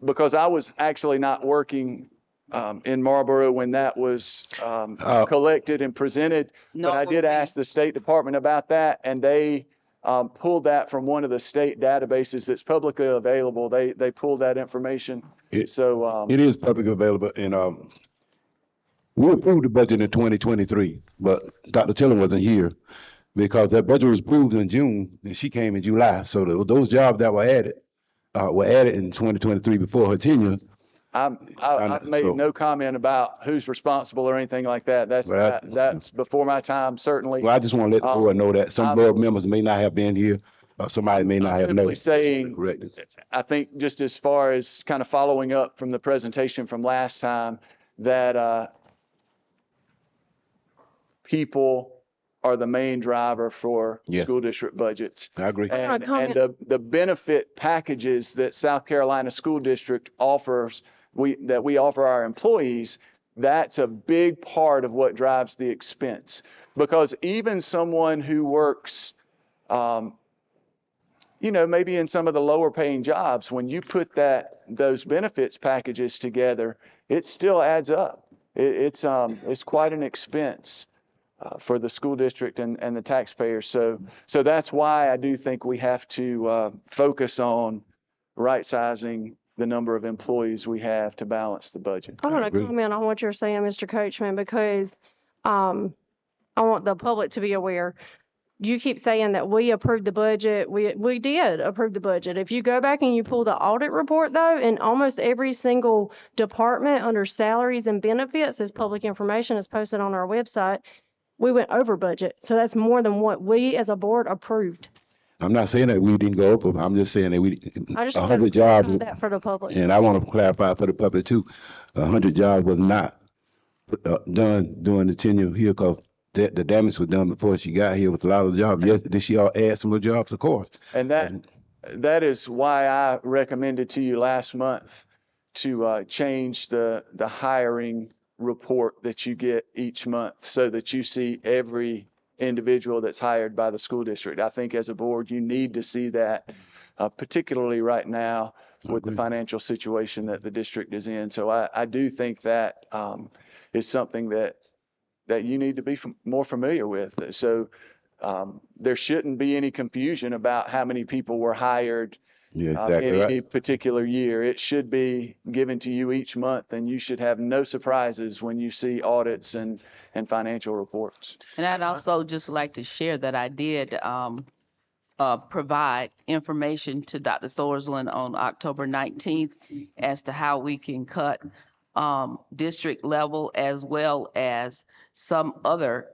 because I was actually not working in Marlboro when that was collected and presented, but I did ask the State Department about that, and they pulled that from one of the state databases that's publicly available. They pulled that information. It is publicly available, and we approved the budget in 2023, but Dr. Tiller wasn't here because that budget was approved in June, and she came in July. So those jobs that were added in 2023 before her tenure. I made no comment about who's responsible or anything like that. That's before my time, certainly. Well, I just want to let the board know that some board members may not have been here. Somebody may not have known. Saying, I think just as far as kind of following up from the presentation from last time, that people are the main driver for school district budgets. I agree. And the benefit packages that South Carolina School District offers, that we offer our employees, that's a big part of what drives the expense. Because even someone who works, maybe in some of the lower paying jobs, when you put those benefits packages together, it still adds up. It's quite an expense for the school district and the taxpayers. So that's why I do think we have to focus on right-sizing the number of employees we have to balance the budget. I want to comment on what you're saying, Mr. Coachman, because I want the public to be aware. You keep saying that we approved the budget. We did approve the budget. If you go back and you pull the audit report, though, in almost every single department under salaries and benefits, as public information is posted on our website, we went over budget. So that's more than what we as a board approved. I'm not saying that we didn't go over. I'm just saying that I just 100 jobs. That for the public. And I want to clarify for the public too, 100 jobs was not done during the tenure here because the damage was done before she got here with a lot of jobs. Yes, did she add some more jobs? Of course. And that is why I recommended to you last month to change the hiring report that you get each month so that you see every individual that's hired by the school district. I think as a board, you need to see that, particularly right now with the financial situation that the district is in. So I do think that is something that you need to be more familiar with. So there shouldn't be any confusion about how many people were hired in any particular year. It should be given to you each month, and you should have no surprises when you see audits and financial reports. And I'd also just like to share that I did provide information to Dr. Thorsland on October 19th as to how we can cut district level as well as some other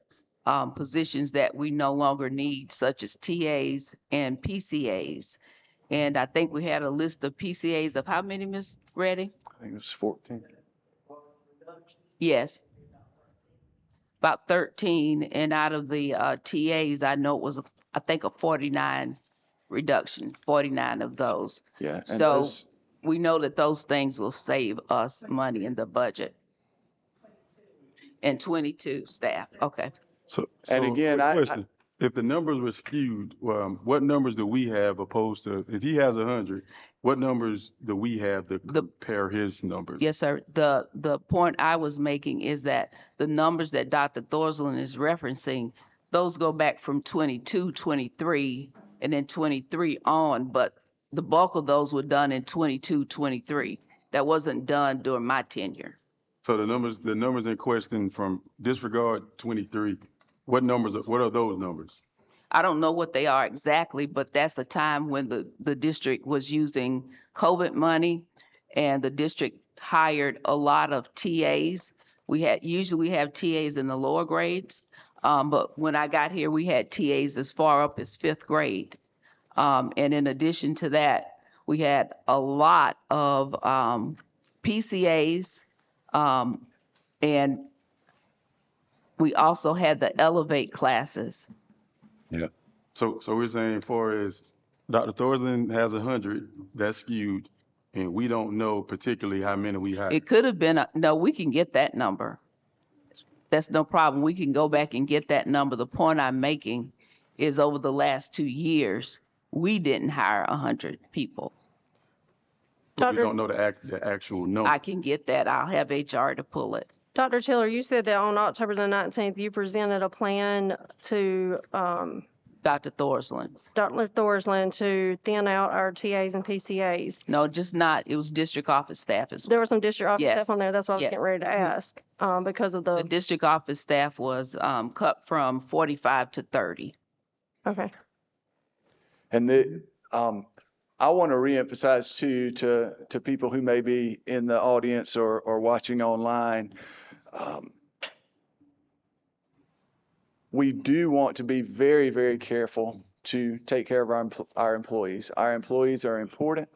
positions that we no longer need, such as TAs and PCAs. And I think we had a list of PCAs of how many, Ms. Reddy? I think it was 14. Yes. About 13. And out of the TAs, I know it was, I think, a 49 reduction, 49 of those. Yeah. So we know that those things will save us money in the budget. And 22 staff. Okay. So and again, question. If the numbers were skewed, what numbers do we have opposed to, if he has 100, what numbers do we have to compare his numbers? Yes, sir. The point I was making is that the numbers that Dr. Thorsland is referencing, those go back from 22, 23, and then 23 on, but the bulk of those were done in 22, 23. That wasn't done during my tenure. So the numbers in question from disregard 23, what are those numbers? I don't know what they are exactly, but that's the time when the district was using COVID money, and the district hired a lot of TAs. Usually we have TAs in the lower grades, but when I got here, we had TAs as far up as 5th grade. And in addition to that, we had a lot of PCAs, and we also had the Elevate classes. Yeah. So we're saying, far as Dr. Thorson has 100, that's skewed, and we don't know particularly how many we hired. It could have been, no, we can get that number. That's no problem. We can go back and get that number. The point I'm making is over the last 2 years, we didn't hire 100 people. But we don't know the actual number. I can get that. I'll have HR to pull it. Dr. Tiller, you said that on October the 19th, you presented a plan to Dr. Thorsland. Dr. Thorsland to thin out our TAs and PCAs. No, just not. It was district office staff as well. There was some district office Yes. staff on there. That's what I was Yes. getting ready to ask because of The the. district office staff was cut from 45 to 30. Okay. And I want to reemphasize too to people who may be in the audience or watching online. We do want to be very, very careful to take care of our employees. Our employees are important.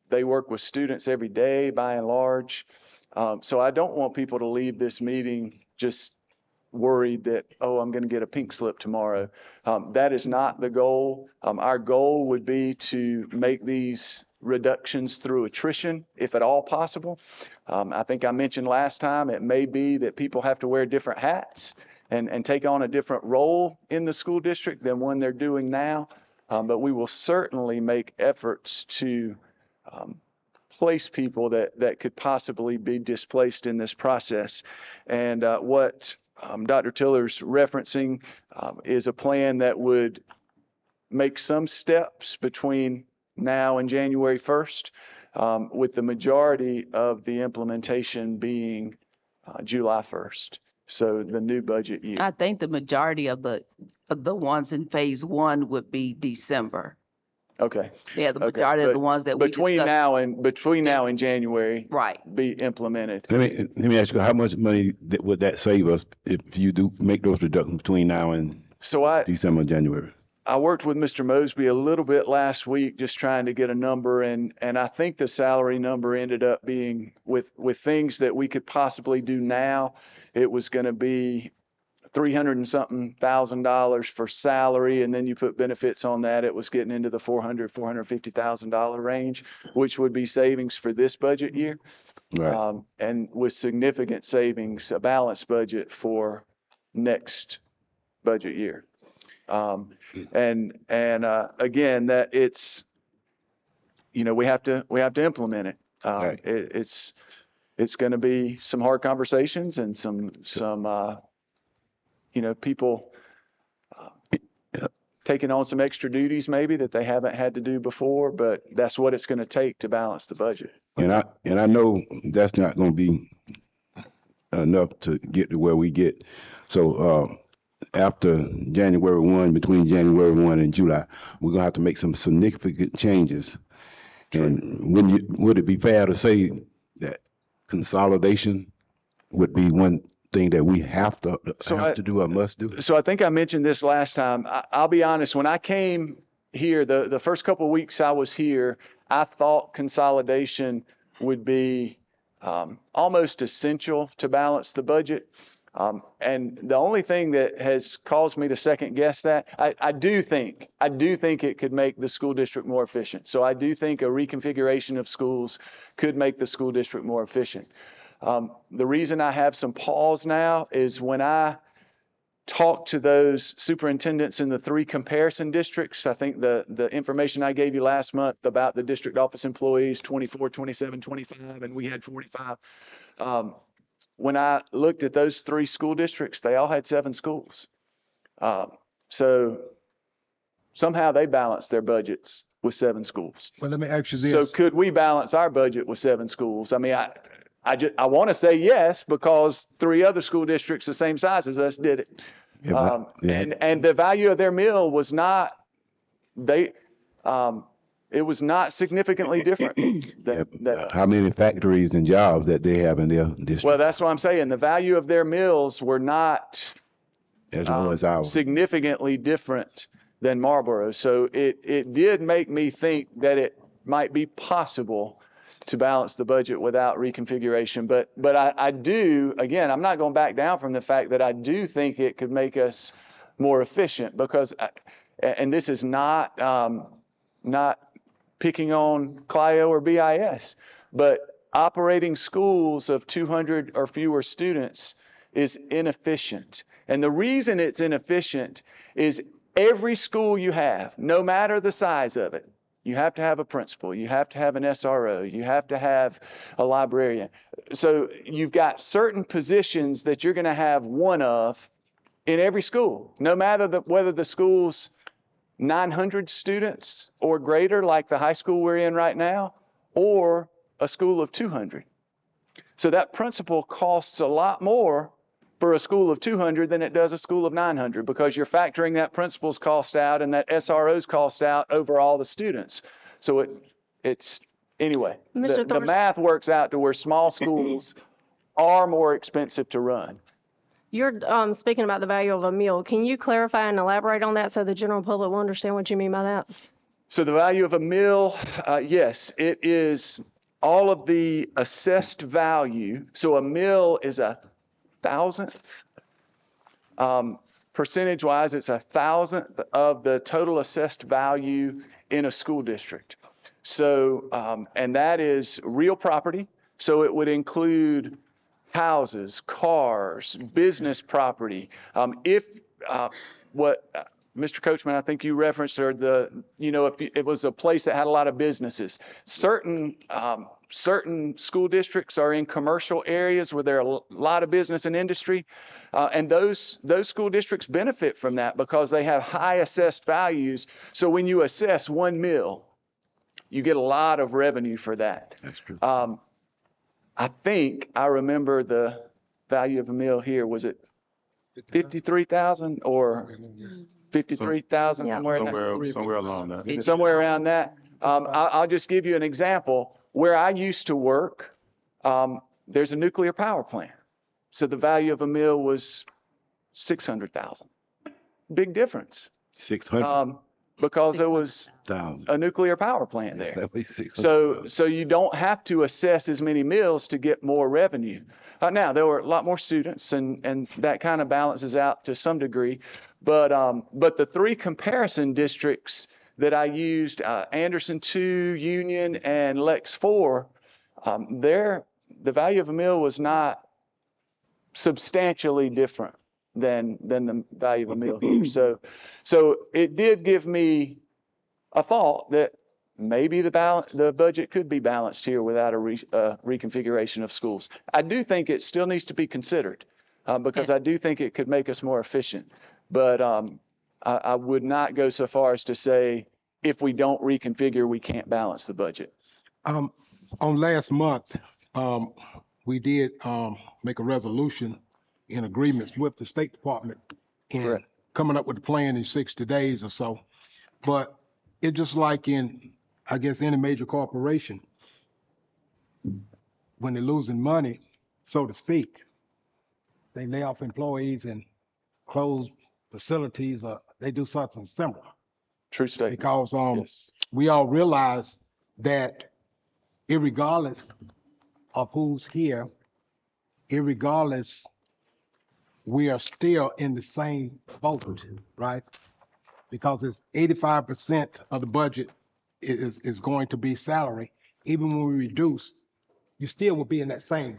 They work with students every day, by and large. So I don't want people to leave this meeting just worried that, oh, I'm going to get a pink slip tomorrow. That is not the goal. Our goal would be to make these reductions through attrition, if at all possible. I think I mentioned last time, it may be that people have to wear different hats and take on a different role in the school district than one they're doing now. But we will certainly make efforts to place people that could possibly be displaced in this process. And what Dr. Tiller's referencing is a plan that would make some steps between now and January 1st, with the majority of the implementation being July 1st. So the new budget year. I think the majority of the ones in phase 1 would be December. Okay. Yeah, the majority of the ones that we between now and January, right, be implemented. Let me ask you, how much money would that save us if you do make those reductions between now and December, January? I worked with Mr. Mosby a little bit last week, just trying to get a number, and I think the salary number ended up being with things that we could possibly do now. It was going to be $300 and something thousand for salary, and then you put benefits on that. It was getting into the $450,000 range, which would be savings for this budget year, right. And with significant savings, a balanced budget for next budget year. And again, that it's, we have to implement it. Right. It's going to be some hard conversations and some people taking on some extra duties maybe that they haven't had to do before, but that's what it's going to take to balance the budget. And I know that's not going to be enough to get to where we get. So after January 1, between January 1 and July, we're going to have to make some significant changes. And would it be fair to say that consolidation would be one thing that we have to do or must do? So I think I mentioned this last time. I'll be honest, when I came here, the first couple of weeks I was here, I thought consolidation would be almost essential to balance the budget. And the only thing that has caused me to second guess that, I do think it could make the school district more efficient. So I do think a reconfiguration of schools could make the school district more efficient. The reason I have some pause now is when I talk to those superintendents in the 3 comparison districts, I think the information I gave you last month about the district office employees, 24, 27, 25, and we had 45. When I looked at those 3 school districts, they all had 7 schools. So somehow they balanced their budgets with 7 schools. Well, let me ask you this. So could we balance our budget with 7 schools? I mean, I want to say yes, because 3 other school districts the same size as us did it. And the value of their meal was not, It was not significantly different than How many factories and jobs that they have in their district? well, that's what I'm saying. The value of their mills were not As well as ours. significantly different than Marlboro. So it did make me think that it might be possible to balance the budget without reconfiguration. But I do, again, I'm not going back down from the fact that I do think it could make us more efficient because, and this is not picking on CLIO or BIS, but operating schools of 200 or fewer students is inefficient. And the reason it's inefficient is every school you have, no matter the size of it, you have to have a principal, you have to have an SRO, you have to have a librarian. So you've got certain positions that you're going to have one of in every school, no matter whether the school's 900 students or greater, like the high school we're in right now, or a school of 200. So that principal costs a lot more for a school of 200 than it does a school of 900 because you're factoring that principal's cost out and that SRO's cost out over all the students. So it's anyway, the math works out to where small schools are more expensive to run. You're speaking about the value of a meal. Can you clarify and elaborate on that so the general public will understand what you mean by that? So the value of a meal, yes, it is all of the assessed value. So a meal is 1,000th. Percentage-wise, it's 1,000th of the total assessed value in a school district. So, and that is real property. So it would include houses, cars, business property. What Mr. Coachman, I think you referenced, or if it was a place that had a lot of businesses. Certain school districts are in commercial areas where there are a lot of business and industry, and those school districts benefit from that because they have high assessed values. So when you assess one mill, you get a lot of revenue for that. That's true. I think I remember the value of a mill here. Was it 53,000 or 53,000 somewhere along that? Somewhere around that. I'll just give you an example. Where I used to work, there's a nuclear power plant. So the value of a mill was 600,000. Big difference. 600. Because there was a nuclear power plant there. So you don't have to assess as many mills to get more revenue. Now, there were a lot more students, and that kind of balances out to some degree. But the three comparison districts that I used, Anderson 2, Union, and Lex 4, the value of a mill was not substantially different than the value of a meal here. So it did give me a thought that maybe the budget could be balanced here without a reconfiguration of schools. I do think it still needs to be considered because I do think it could make us more efficient. But I would not go so far as to say if we don't reconfigure, we can't balance the budget. On last month, we did make a resolution in agreements with the State Department in coming up with a plan in 60 days or so. But it's just like in, I guess, any major corporation, when they're losing money, so to speak, they lay off employees and close facilities, or they do something similar. True statement. Because yes. We all realize that irregardless of who's here, irregardless, we are still in the same boat, right? Because it's 85% of the budget is going to be salary. Even when we reduce, you still will be in that same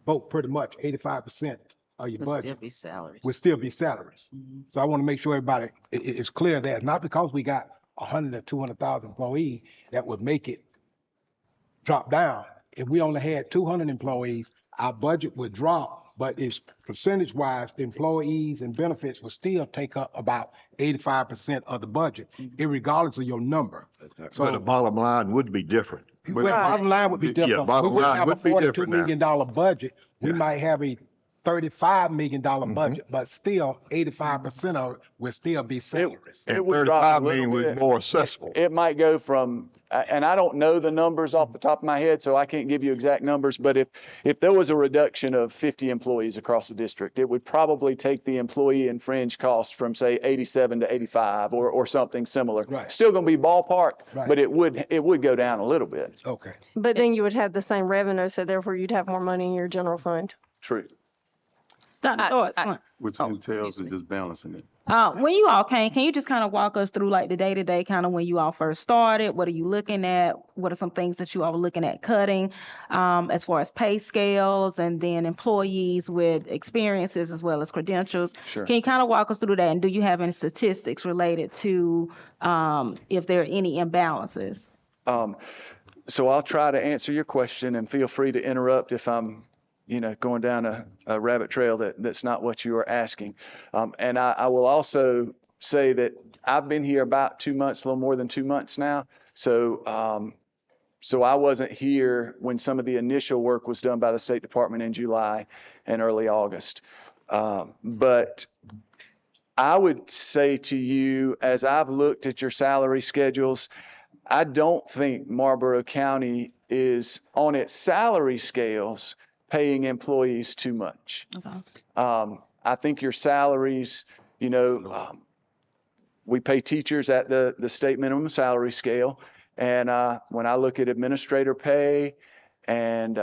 boat pretty much. 85% of your budget Still be salaries. will still be salaries. So I want to make sure everybody is clear that not because we got 100 or 200,000 employees that would make it drop down. If we only had 200 employees, our budget would drop. But it's percentage-wise, the employees and benefits will still take up about 85% of the budget, irregardless of your number. So the bottom line would be different. Well, bottom line would be different. bottom We wouldn't line have would a be $42 different now. million budget. We might have a $35 million budget, but still 85% of it will still be salaries. And would drop a 35 little million was bit. more accessible. It might go from, and I don't know the numbers off the top of my head, so I can't give you exact numbers, but if there was a reduction of 50 employees across the district, it would probably take the employee and fringe cost from, say, 87 to 85 or something similar. Right. Still going to be ballpark, Right. but it would go down a little bit. Okay. But then you would have the same revenue, so therefore you'd have more money in your general fund. True. Dr. Thorpe, Which entails is just balancing it. when you all came, can you just kind of walk us through like the day-to-day, kind of when you all first started? What are you looking at? What are some things that you all were looking at cutting, as far as pay scales, and then employees with experiences as well as credentials? Sure. Can you kind of walk us through that? And do you have any statistics related to if there are any imbalances? So I'll try to answer your question, and feel free to interrupt if I'm going down a rabbit trail that's not what you are asking. And I will also say that I've been here about 2 months, a little more than 2 months now. So I wasn't here when some of the initial work was done by the State Department in July and early August. But I would say to you, as I've looked at your salary schedules, I don't think Marlboro County is on its salary scales paying employees too much. Okay. I think your salaries, we pay teachers at the state minimum salary scale. And when I look at administrator pay and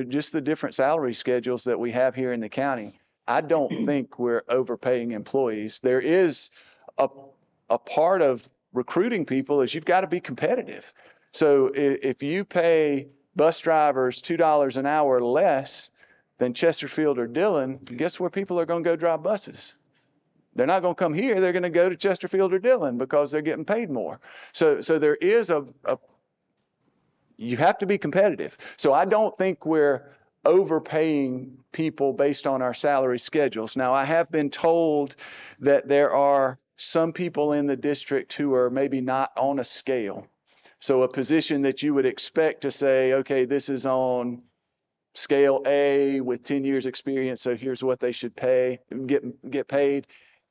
just the different salary schedules that we have here in the county, I don't think we're overpaying employees. There is a part of recruiting people is you've got to be competitive. So if you pay bus drivers $2 an hour less than Chesterfield or Dillon, guess where people are going to go drive buses? They're not going to come here. They're going to go to Chesterfield or Dillon because they're getting paid more. So there is you have to be competitive. So I don't think we're overpaying people based on our salary schedules. Now, I have been told that there are some people in the district who are maybe not on a scale. So a position that you would expect to say, okay, this is on scale A with 10 years experience, so here's what they should get paid,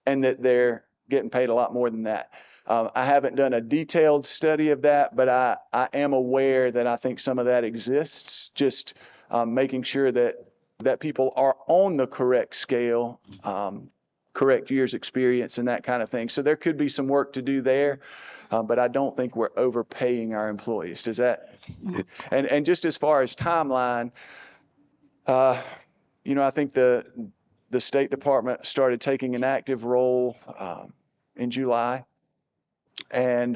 and that they're getting paid a lot more than that. I haven't done a detailed study of that, but I am aware that I think some of that exists, just making sure that people are on the correct scale, correct years experience and that kind of thing. So there could be some work to do there. But I don't think we're overpaying our employees. Does that? And just as far as timeline, I think the State Department started taking an active role in July, and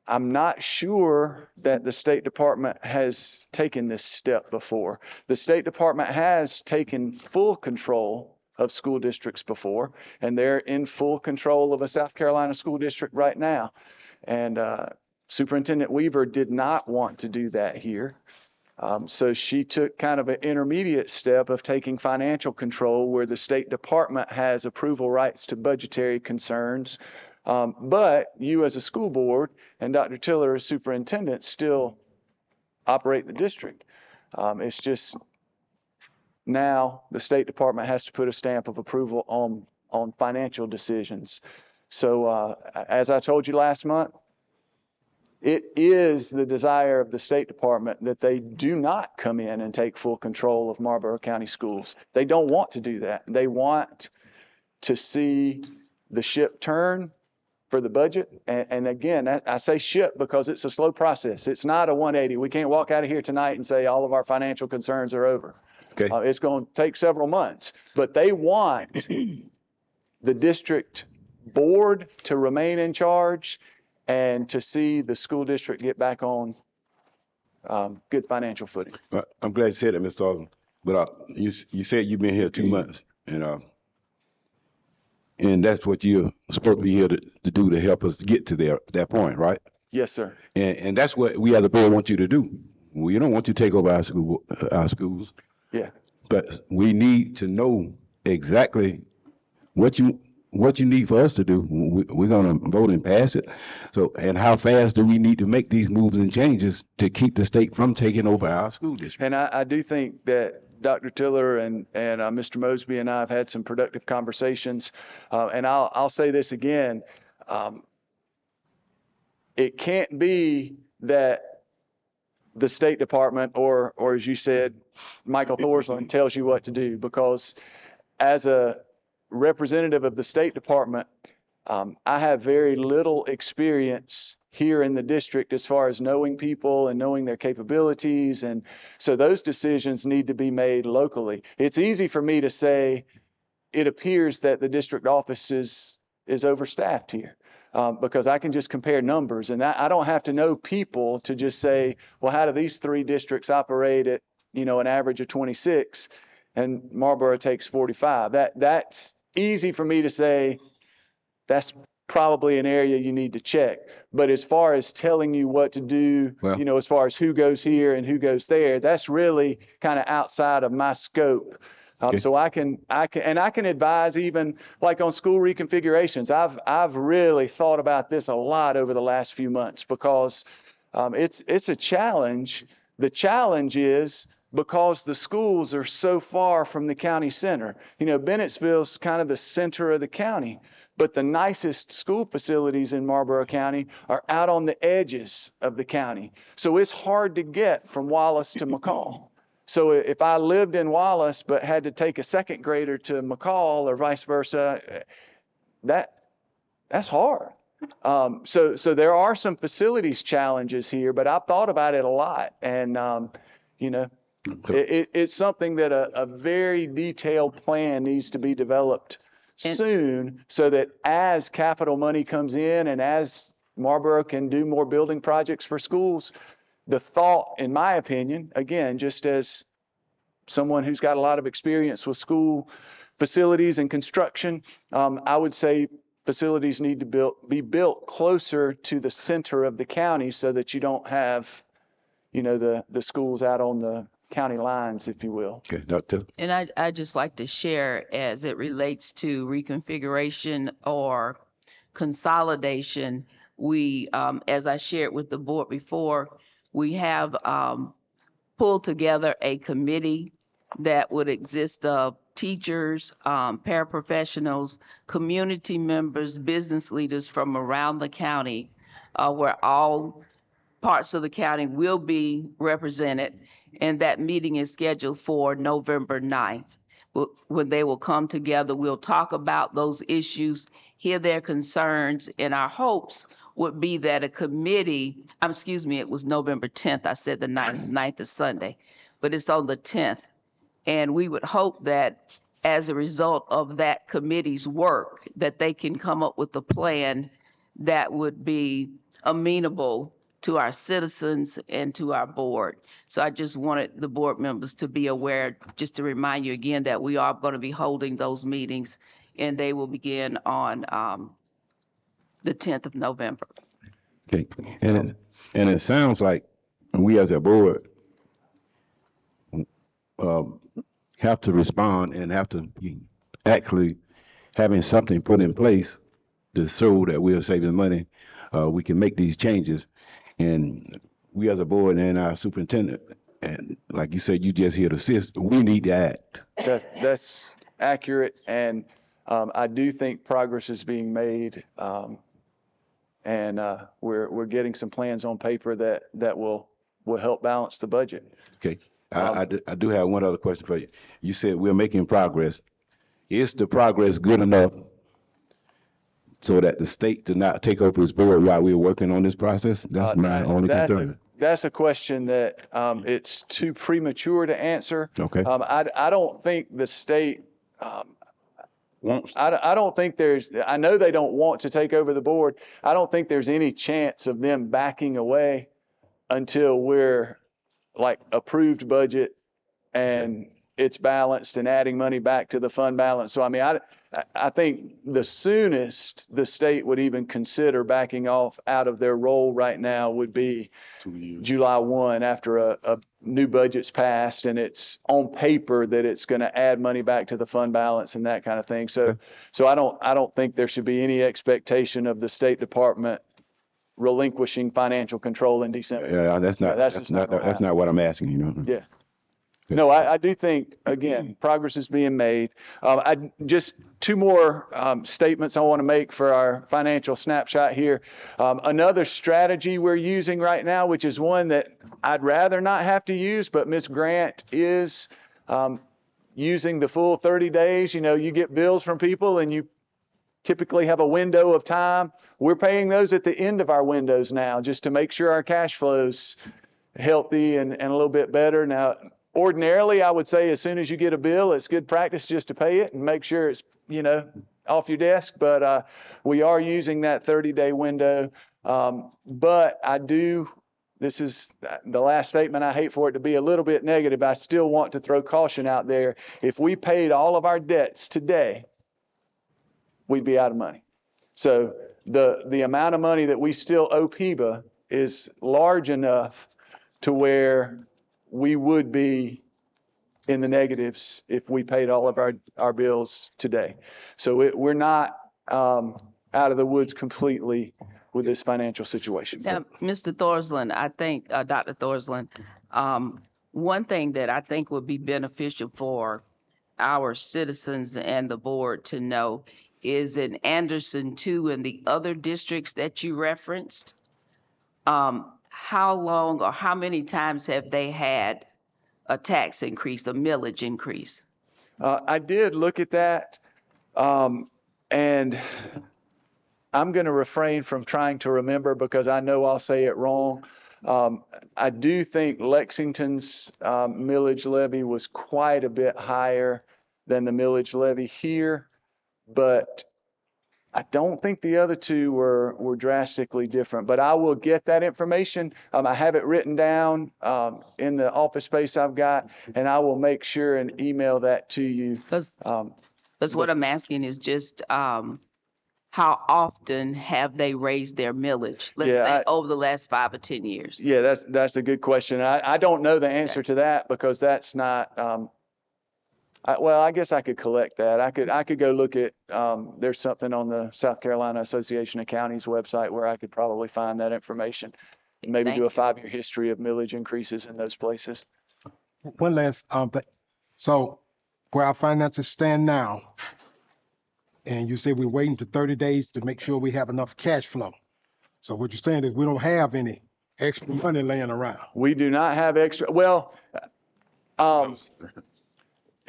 I'm not sure that the State Department has taken this step before. The State Department has taken full control of school districts before, and they're in full control of a South Carolina school district right now. And Superintendent Weaver did not want to do that here. So she took kind of an intermediate step of taking financial control where the State Department has approval rights to budgetary concerns. But you as a school board and Dr. Tiller as superintendent still operate the district. It's just now the State Department has to put a stamp of approval on financial decisions. So as I told you last month, it is the desire of the State Department that they do not come in and take full control of Marlboro County schools. They don't want to do that. They want to see the ship turn for the budget. And again, I say ship because it's a slow process. It's not a 180. We can't walk out of here tonight and say all of our financial concerns are over. Okay. It's going to take several months, but they want the district board to remain in charge and to see the school district get back on good financial footing. I'm glad you said that, Mr. Alden. But you said you've been here 2 months, and that's what you're supposed to be here to do to help us get to that point, right? Yes, sir. And that's what we as a board want you to do. We don't want you to take over our schools. Yeah. But we need to know exactly what you need for us to do. We're going to vote and pass it. So, and how fast do we need to make these moves and changes to keep the state from taking over our school district? And I do think that Dr. Tiller and Mr. Mosby and I have had some productive conversations. And I'll say this again. It can't be that the State Department or as you said, Michael Thorsland tells you what to do, because as a representative of the State Department, I have very little experience here in the district as far as knowing people and knowing their capabilities. And so those decisions need to be made locally. It's easy for me to say it appears that the district office is overstaffed here. Because I can just compare numbers, and I don't have to know people to just say, well, how do these 3 districts operate at, an average of 26 and Marlboro takes 45? That's easy for me to say. That's probably an area you need to check. But as far as telling you what to do, as far as who goes here and who goes there, that's really kind of outside of my scope. So I can advise, even like on school reconfigurations. I've really thought about this a lot over the last few months, because it's a challenge. The challenge is because the schools are so far from the county center. Bennettsville's kind of the center of the county, but the nicest school facilities in Marlboro County are out on the edges of the county. So it's hard to get from Wallace to McCall. So if I lived in Wallace but had to take a second grader to McCall or vice versa, that's hard. So there are some facilities challenges here, but I've thought about it a lot. And, it's something that a very detailed plan needs to be developed soon, so that as capital money comes in and as Marlboro can do more building projects for schools, the thought, in my opinion, again, just as someone who's got a lot of experience with school facilities and construction, I would say facilities need to be built closer to the center of the county, so that you don't have, the schools out on the county lines, if you will. Okay, Dr. And I just like to share, as it relates to reconfiguration or consolidation, we, as I shared with the board before, we have pulled together a committee that would exist of teachers, paraprofessionals, community members, business leaders from around the county, where all parts of the county will be represented. And that meeting is scheduled for November 9th. When they will come together, we'll talk about those issues, hear their concerns, and our hopes would be that a committee, it was November 10th. I said the 9th is Sunday, but it's on the 10th. And we would hope that as a result of that committee's work, that they can come up with a plan that would be amenable to our citizens and to our board. So I just wanted the board members to be aware, just to remind you again, that we are going to be holding those meetings, and they will begin on the 10th of November. Okay, and it sounds like we as a board have to respond and have to be actually having something put in place to show that we are saving money. We can make these changes, and we as a board and our superintendent, and like you said, you just here to assist. We need to act. That's accurate, and I do think progress is being made, and we're getting some plans on paper that will help balance the budget. Okay, I do have one other question for you. You said we're making progress. Is the progress good enough so that the state did not take over this board while we're working on this process? That's my only concern. That's a question that it's too premature to answer. Okay. I don't think the state wants. I don't think I know they don't want to take over the board. I don't think there's any chance of them backing away until we're like approved budget and it's balanced and adding money back to the fund balance. So, I mean, I think the soonest the state would even consider backing off out of their role right now would be July 1, after a new budget's passed and it's on paper that it's going to add money back to the fund balance and that kind of thing. So, so I don't think there should be any expectation of the State Department relinquishing financial control in December. Yeah, that's not what I'm asking, you know. Yeah. No, I do think, again, progress is being made. Just two more statements I want to make for our financial snapshot here. Another strategy we're using right now, which is one that I'd rather not have to use, but Ms. Grant is using the full 30 days. You know, you get bills from people and you typically have a window of time. We're paying those at the end of our windows now, just to make sure our cash flow's healthy and a little bit better. Now, ordinarily, I would say as soon as you get a bill, it's good practice just to pay it and make sure it's, you know, off your desk. But we are using that 30-day window. But this is the last statement. I hate for it to be a little bit negative. I still want to throw caution out there. If we paid all of our debts today, we'd be out of money. So the amount of money that we still owe PBA is large enough to where we would be in the negatives if we paid all of our bills today. So we're not out of the woods completely with this financial situation. Now, Mr. Thorsland, I think, Dr. Thorsland, one thing that I think would be beneficial for our citizens and the board to know is in Anderson 2 and the other districts that you referenced, how long or how many times have they had a tax increase, a millage increase? I did look at that, and I'm going to refrain from trying to remember because I know I'll say it wrong. I do think Lexington's millage levy was quite a bit higher than the millage levy here, but I don't think the other two were drastically different. But I will get that information. I have it written down in the office space I've got, and I will make sure and email that to you. Because what I'm asking is just how often have they raised their millage? Let's say over the last 5 or 10 years. Yeah, that's a good question. I don't know the answer to that because that's not. Well, I guess I could collect that. I could go look at. There's something on the South Carolina Association of Counties website where I could probably find that information. Maybe do a 5-year history of millage increases in those places. One last thing. So where our finances stand now, and you say we're waiting to 30 days to make sure we have enough cash flow. So what you're saying is we don't have any extra money laying around. We do not have extra. Well,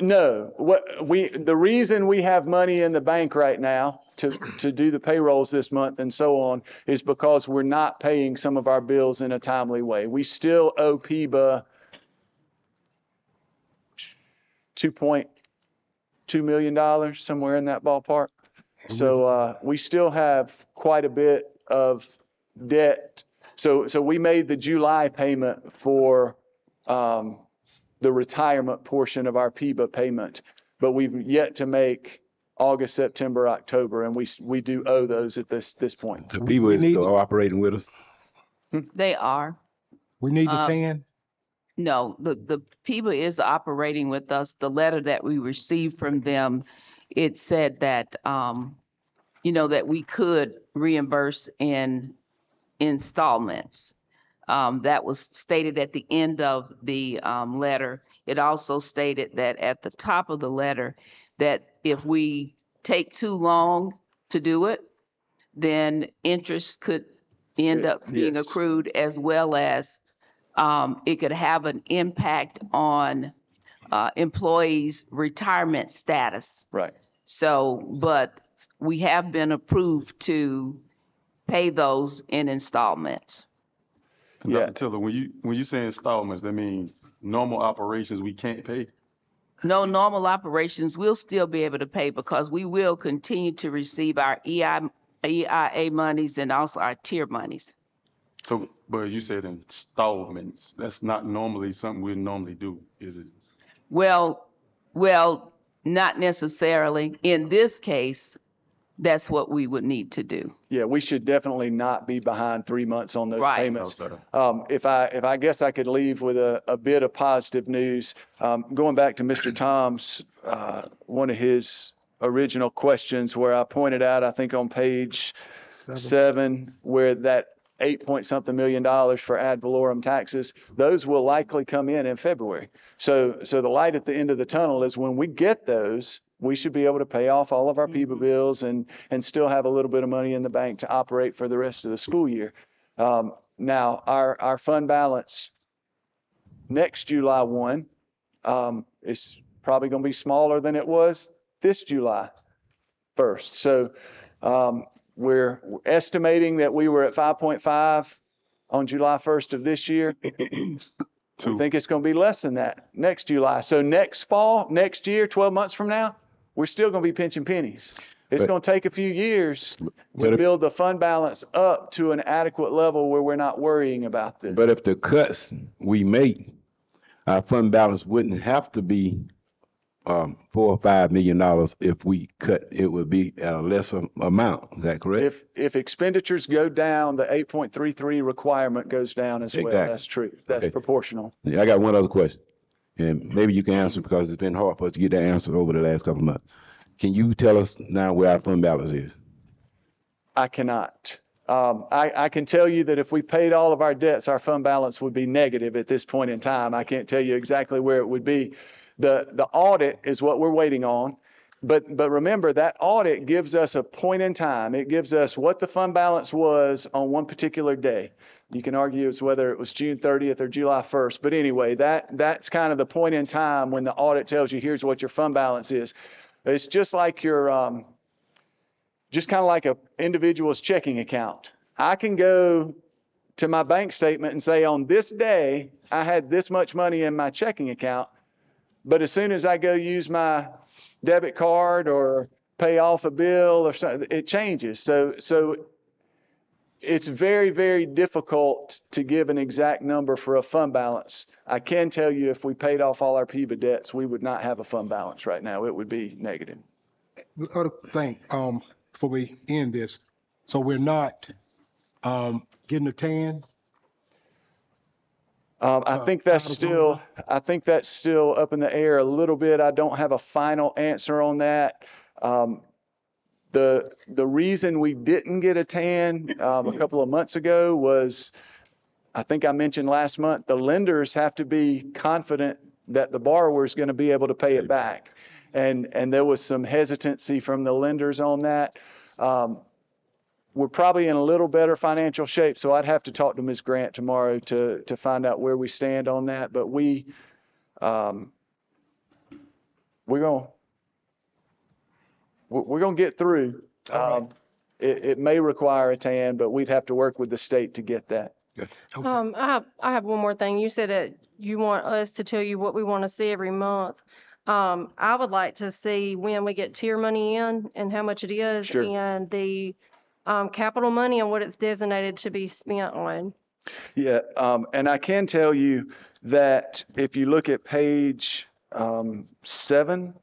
no. The reason we have money in the bank right now to do the payrolls this month and so on is because we're not paying some of our bills in a timely way. We still owe PBA $2.2 million, somewhere in that ballpark. So we still have quite a bit of debt. So we made the July payment for the retirement portion of our PBA payment, but we've yet to make August, September, October, and we do owe those at this point. The PBA is still operating with us? They are. We need to pay in? No, the PBA is operating with us. The letter that we received from them, it said that, that we could reimburse in installments. That was stated at the end of the letter. It also stated that at the top of the letter that if we take too long to do it, then interest could end up being accrued, as well as it could have an impact on employees' retirement status. Right. So, but we have been approved to pay those in installments. Dr. Tiller, when you say installments, that means normal operations we can't pay? No, normal operations we'll still be able to pay because we will continue to receive our EIA monies and also our tier monies. So, but you said installments. That's not normally something we normally do, is it? Well, not necessarily. In this case, that's what we would need to do. Yeah, we should definitely not be behind 3 months on those payments. No, If I guess I could leave with a bit of positive news, going back to Mr. Tom's, one of his original questions where I pointed out, I think on page 7, where that 8-point-something million for ad valorem taxes. Those will likely come in February. So the light at the end of the tunnel is when we get those, we should be able to pay off all of our PIBA bills and still have a little bit of money in the bank to operate for the rest of the school year. Now, our fund balance next July 1 is probably going to be smaller than it was this July 1st. So we're estimating that we were at 5.5 on July 1st of this year. We think it's going to be less than that next July. So next fall, next year, 12 months from now, we're still going to be pinching pennies. It's going to take a few years to build the fund balance up to an adequate level where we're not worrying about this. But if the cuts we make, our fund balance wouldn't have to be $4 or $5 million. If we cut, it would be at a lesser amount. Is that correct? If expenditures go down, the 8.33 requirement goes down as well. Exactly. That's true. That's proportional. Yeah, I got one other question, and maybe you can answer because it's been hard for us to get that answer over the last couple of months. Can you tell us now where our fund balance is? I cannot. I can tell you that if we paid all of our debts, our fund balance would be negative at this point in time. I can't tell you exactly where it would be. The audit is what we're waiting on. But remember, that audit gives us a point in time. It gives us what the fund balance was on one particular day. You can argue as whether it was June 30th or July 1st. But anyway, that's kind of the point in time when the audit tells you here's what your fund balance is. It's just like your, just kind of like an individual's checking account. I can go to my bank statement and say on this day, I had this much money in my checking account. But as soon as I go use my debit card or pay off a bill or something, it changes. So it's very, very difficult to give an exact number for a fund balance. I can tell you if we paid off all our PIBA debts, we would not have a fund balance right now. It would be negative. The other thing, before we end this, so we're not getting a tan? I think that's still up in the air a little bit. I don't have a final answer on that. The reason we didn't get a tan a couple of months ago was, I think I mentioned last month, the lenders have to be confident that the borrower is going to be able to pay it back. And there was some hesitancy from the lenders on that. We're probably in a little better financial shape, so I'd have to talk to Ms. Grant tomorrow to find out where we stand on that. But we're gonna get through. It may require a tan, but we'd have to work with the state to get that. I have one more thing. You said that you want us to tell you what we want to see every month. I would like to see when we get tier money in and how much it is, Sure. and the capital money and what it's designated to be spent on. Yeah, and I can tell you that if you look at page 7,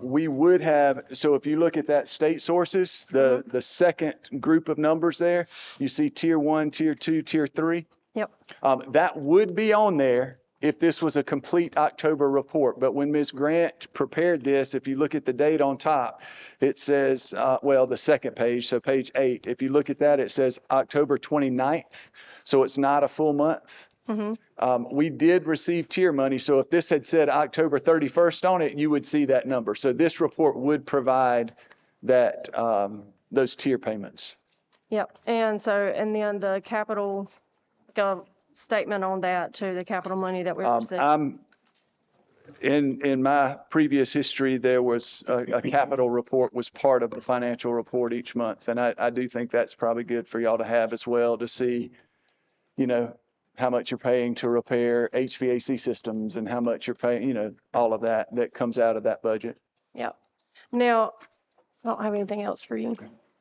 we would have, so if you look at that state sources, the second group of numbers there, you see tier 1, tier 2, tier 3. Yep. That would be on there if this was a complete October report. But when Ms. Grant prepared this, if you look at the date on top, it says, well, the second page, so page 8, if you look at that, it says October 29th. So it's not a full month. Mm-hmm. We did receive tier money. So if this had said October 31st on it, you would see that number. So this report would provide that, those tier payments. Yep. And then the capital statement on that too, the capital money that we received. In my previous history, there was a capital report was part of the financial report each month. And I do think that's probably good for y'all to have as well, to see, how much you're paying to repair HVAC systems and how much you're paying, all of that comes out of that budget. Yep. Now, I don't have anything else for you.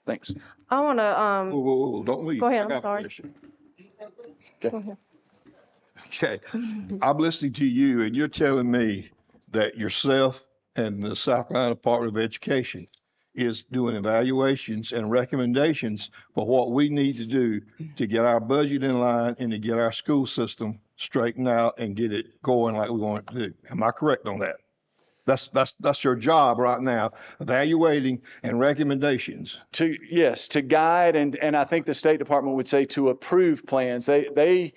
Thanks. I want to, Whoa, don't leave. go ahead, I got I'm a sorry. question. Okay. Go ahead. Okay, I'm listening to you and you're telling me that yourself and the South Carolina Department of Education is doing evaluations and recommendations for what we need to do to get our budget in line and to get our school system straightened out and get it going like we want it to do. Am I correct on that? That's your job right now, evaluating and recommendations. To guide, and I think the State Department would say to approve plans. They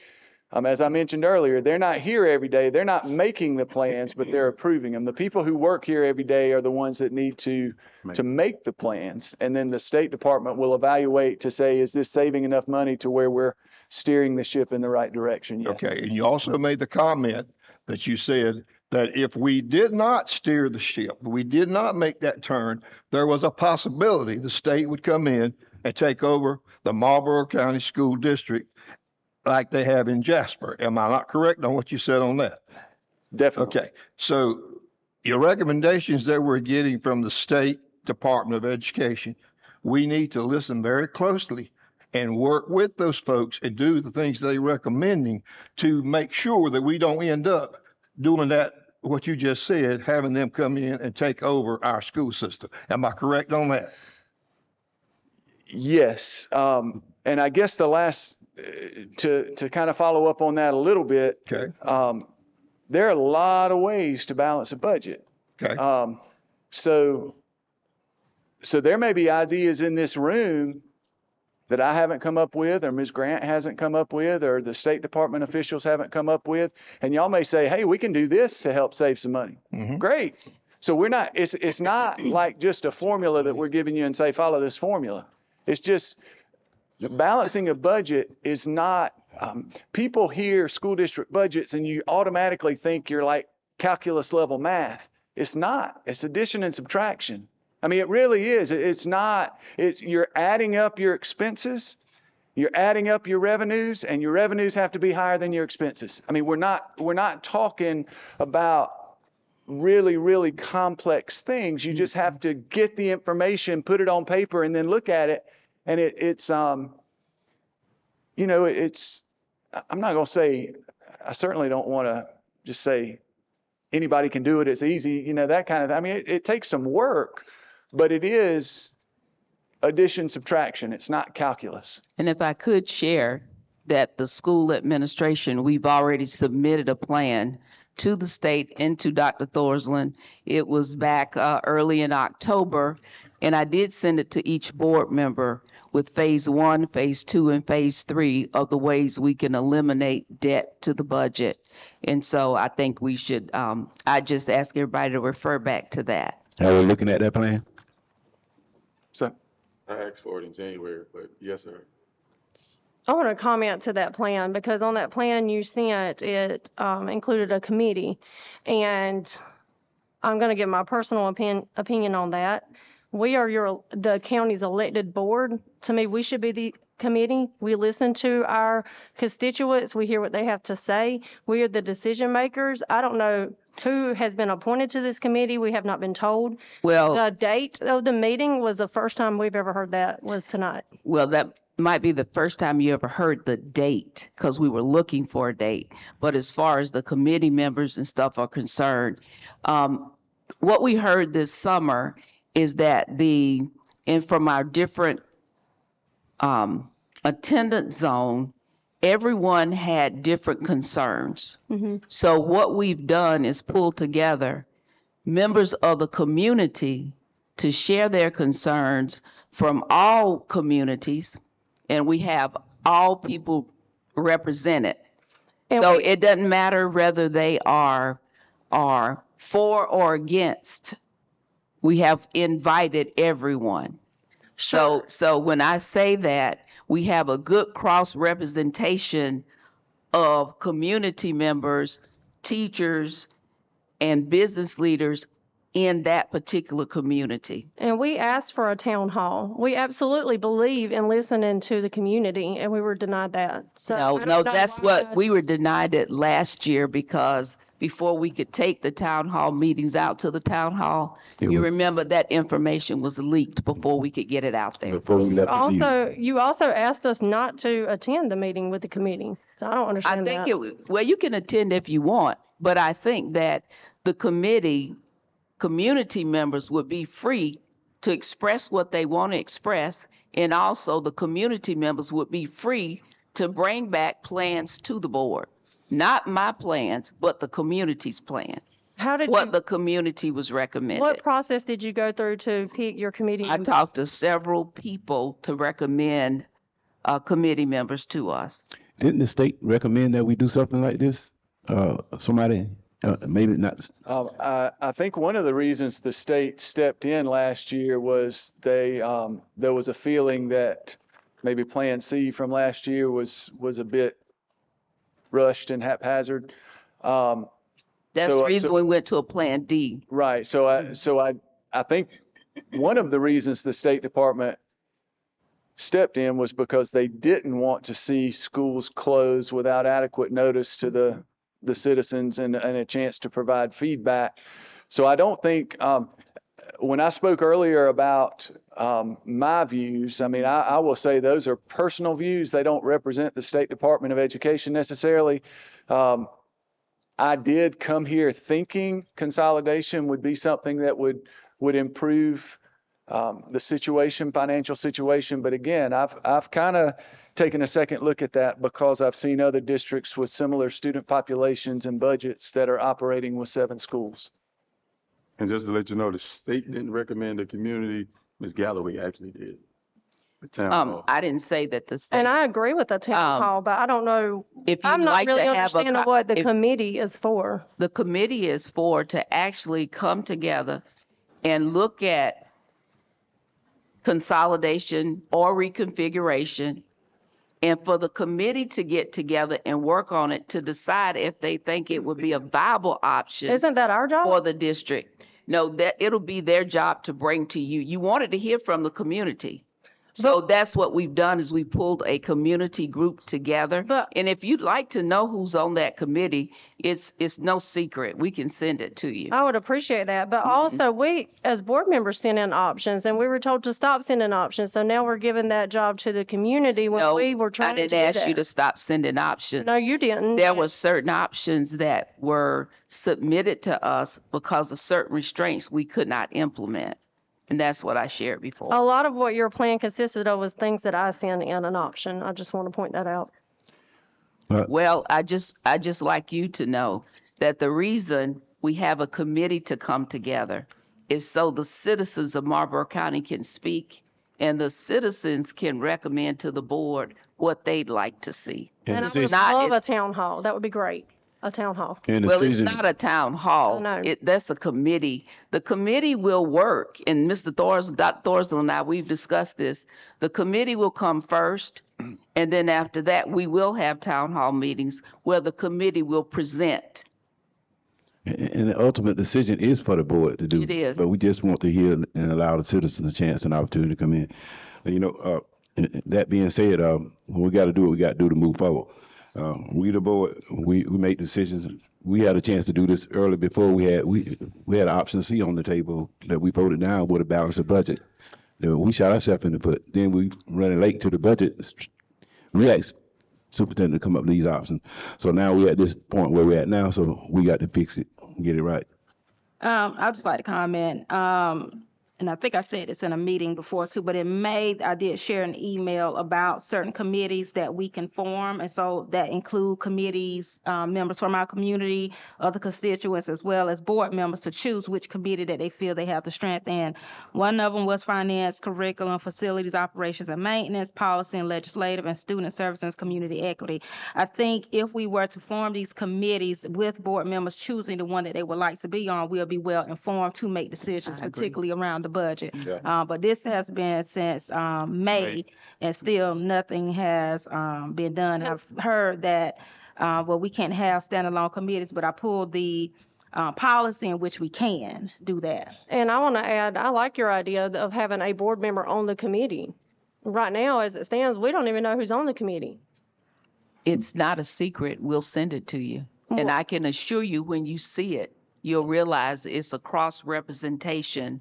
as I mentioned earlier, they're not here every day. They're not making the plans, but they're approving them. The people who work here every day are the ones that need to make the plans. And then the State Department will evaluate to say, is this saving enough money to where we're steering the ship in the right direction? Yes. Okay. And you also made the comment that you said that if we did not steer the ship, we did not make that turn, there was a possibility the state would come in and take over the Marlboro County School District like they have in Jasper. Am I not correct on what you said on that? Definitely. Okay. So your recommendations that we're getting from the State Department of Education, we need to listen very closely and work with those folks and do the things they're recommending to make sure that we don't end up doing that, what you just said, having them come in and take over our school system. Am I correct on that? Yes. And I guess the last, to kind of follow up on that a little bit, okay. There are a lot of ways to balance a budget. Okay. So there may be ideas in this room that I haven't come up with, or Ms. Grant hasn't come up with, or the State Department officials haven't come up with, and y'all may say, hey, we can do this to help save some money. Mm-hmm. Great. So we're not, it's not like just a formula that we're giving you and say, follow this formula. It's just balancing a budget is not, people hear school district budgets and you automatically think you're like calculus level math. It's not. It's addition and subtraction. I mean, it really is. It's not. You're adding up your expenses, you're adding up your revenues, and your revenues have to be higher than your expenses. I mean, we're not talking about really, really complex things. You just have to get the information, put it on paper, and then look at it. And it's I'm not going to say, I certainly don't want to just say anybody can do it. It's easy, that kind of, I mean, it takes some work, but it is addition, subtraction. It's not calculus. And if I could share that the school administration, we've already submitted a plan to the state and to Dr. Thorsland. It was back early in October, and I did send it to each board member with phase 1, phase 2, and phase 3 of the ways we can eliminate debt to the budget. And so I think we should, I just ask everybody to refer back to that. Are we looking at that plan? So I asked for it in January, but yes, sir. I want to comment to that plan, because on that plan you sent, it included a committee, and I'm going to give my personal opinion on that. We are the county's elected board. To me, we should be the committee. We listen to our constituents. We hear what they have to say. We are the decision makers. I don't know who has been appointed to this committee. We have not been told. Well, the date of the meeting was the first time we've ever heard that was tonight. Well, that might be the first time you ever heard the date, because we were looking for a date. But as far as the committee members and stuff are concerned, what we heard this summer is that from our different attendance zone, everyone had different concerns. Mm-hmm. So what we've done is pull together members of the community to share their concerns from all communities, and we have all people represented. And so it doesn't matter whether they are for or against. We have invited everyone. Sure. So when I say that, we have a good cross representation of community members, teachers, and business leaders in that particular community. And we asked for a town hall. We absolutely believe in listening to the community, and we were denied that. So no, that's what we were denied it last year, because before we could take the town hall meetings out to the town hall, remember that information was leaked before we could get it out there. Before we left you also asked us not to attend the meeting with the committee. So I don't understand that. I think well, you can attend if you want, but I think that the community members would be free to express what they want to express, and also the community members would be free to bring back plans to the board. Not my plans, but the community's plan. How did what you, the community was recommending. what process did you go through to pick your committee I members? talked to several people to recommend committee members to us. Didn't the state recommend that we do something like this? Somebody, maybe not. I think one of the reasons the state stepped in last year was there was a feeling that maybe Plan C from last year was a bit rushed and haphazard. That's the reason we went to a Plan D. Right. So I think one of the reasons the State Department stepped in was because they didn't want to see schools close without adequate notice to the citizens and a chance to provide feedback. So I don't think, when I spoke earlier about my views, I mean, I will say those are personal views. They don't represent the State Department of Education necessarily. I did come here thinking consolidation would be something that would improve the situation, financial situation. But again, I've kind of taken a second look at that because I've seen other districts with similar student populations and budgets that are operating with 7 schools. And just to let you know, the state didn't recommend the community. Ms. Galloway actually did. The town hall. I didn't say that the state. And I agree with the town hall, but I don't know. If you'd I'm not like really to have understanding what the committee is for. The committee is for to actually come together and look at consolidation or reconfiguration, and for the committee to get together and work on it to decide if they think it would be a viable option. Isn't that our job? For the district? No, that it'll be their job to bring to you. You wanted to hear from the community. So that's what we've done is we pulled a community group together. And if you'd like to know who's on that committee, it's no secret. We can send it to you. I would appreciate that. But also we, as board members, send in options, and we were told to stop sending options. So now we're giving that job to the community when we were trying to do that. I didn't ask you to stop sending options. No, you didn't. There were certain options that were submitted to us because of certain restraints we could not implement. And that's what I shared before. A lot of what your plan consisted of was things that I sent in an option. I just want to point that out. Well, I just like you to know that the reason we have a committee to come together is so the citizens of Marlboro County can speak and the citizens can recommend to the board what they'd like to see. And I would love a town hall. That would be great. A town hall. Well, it's not a town hall. No. That's a committee. The committee will work, and Mr. Dr. Thorsdale and I, we've discussed this. The committee will come first, and then after that, we will have town hall meetings where the committee will present. And the ultimate decision is for the board to do. It is. But we just want to hear and allow the citizens a chance and opportunity to come in. And, you know, that being said, we got to do what we got to do to move forward. We the board, we make decisions. We had a chance to do this early before we had option C on the table that we voted down with a balanced budget. We shot ourselves in the foot. Then we running late to the budget. We asked superintendent to come up with these options. So now we're at this point where we're at now. So we got to fix it, get it right. I'd just like to comment. And I think I said this in a meeting before too, but in May, I did share an email about certain committees that we can form. And so that include committees, members from our community, other constituents, as well as board members to choose which committee that they feel they have the strength in. One of them was finance, curriculum, facilities, operations and maintenance, policy and legislative, and student services and community equity. I think if we were to form these committees with board members choosing the one that they would like to be on, we'll be well informed to make decisions, particularly around the budget. Yeah. But this has been since May, and still nothing has been done. I've heard that we can't have standalone committees, but I pulled the policy in which we can do that. And I want to add, I like your idea of having a board member on the committee. Right now, as it stands, we don't even know who's on the committee. It's not a secret. We'll send it to you. And I can assure you when you see it, you'll realize it's a cross-representation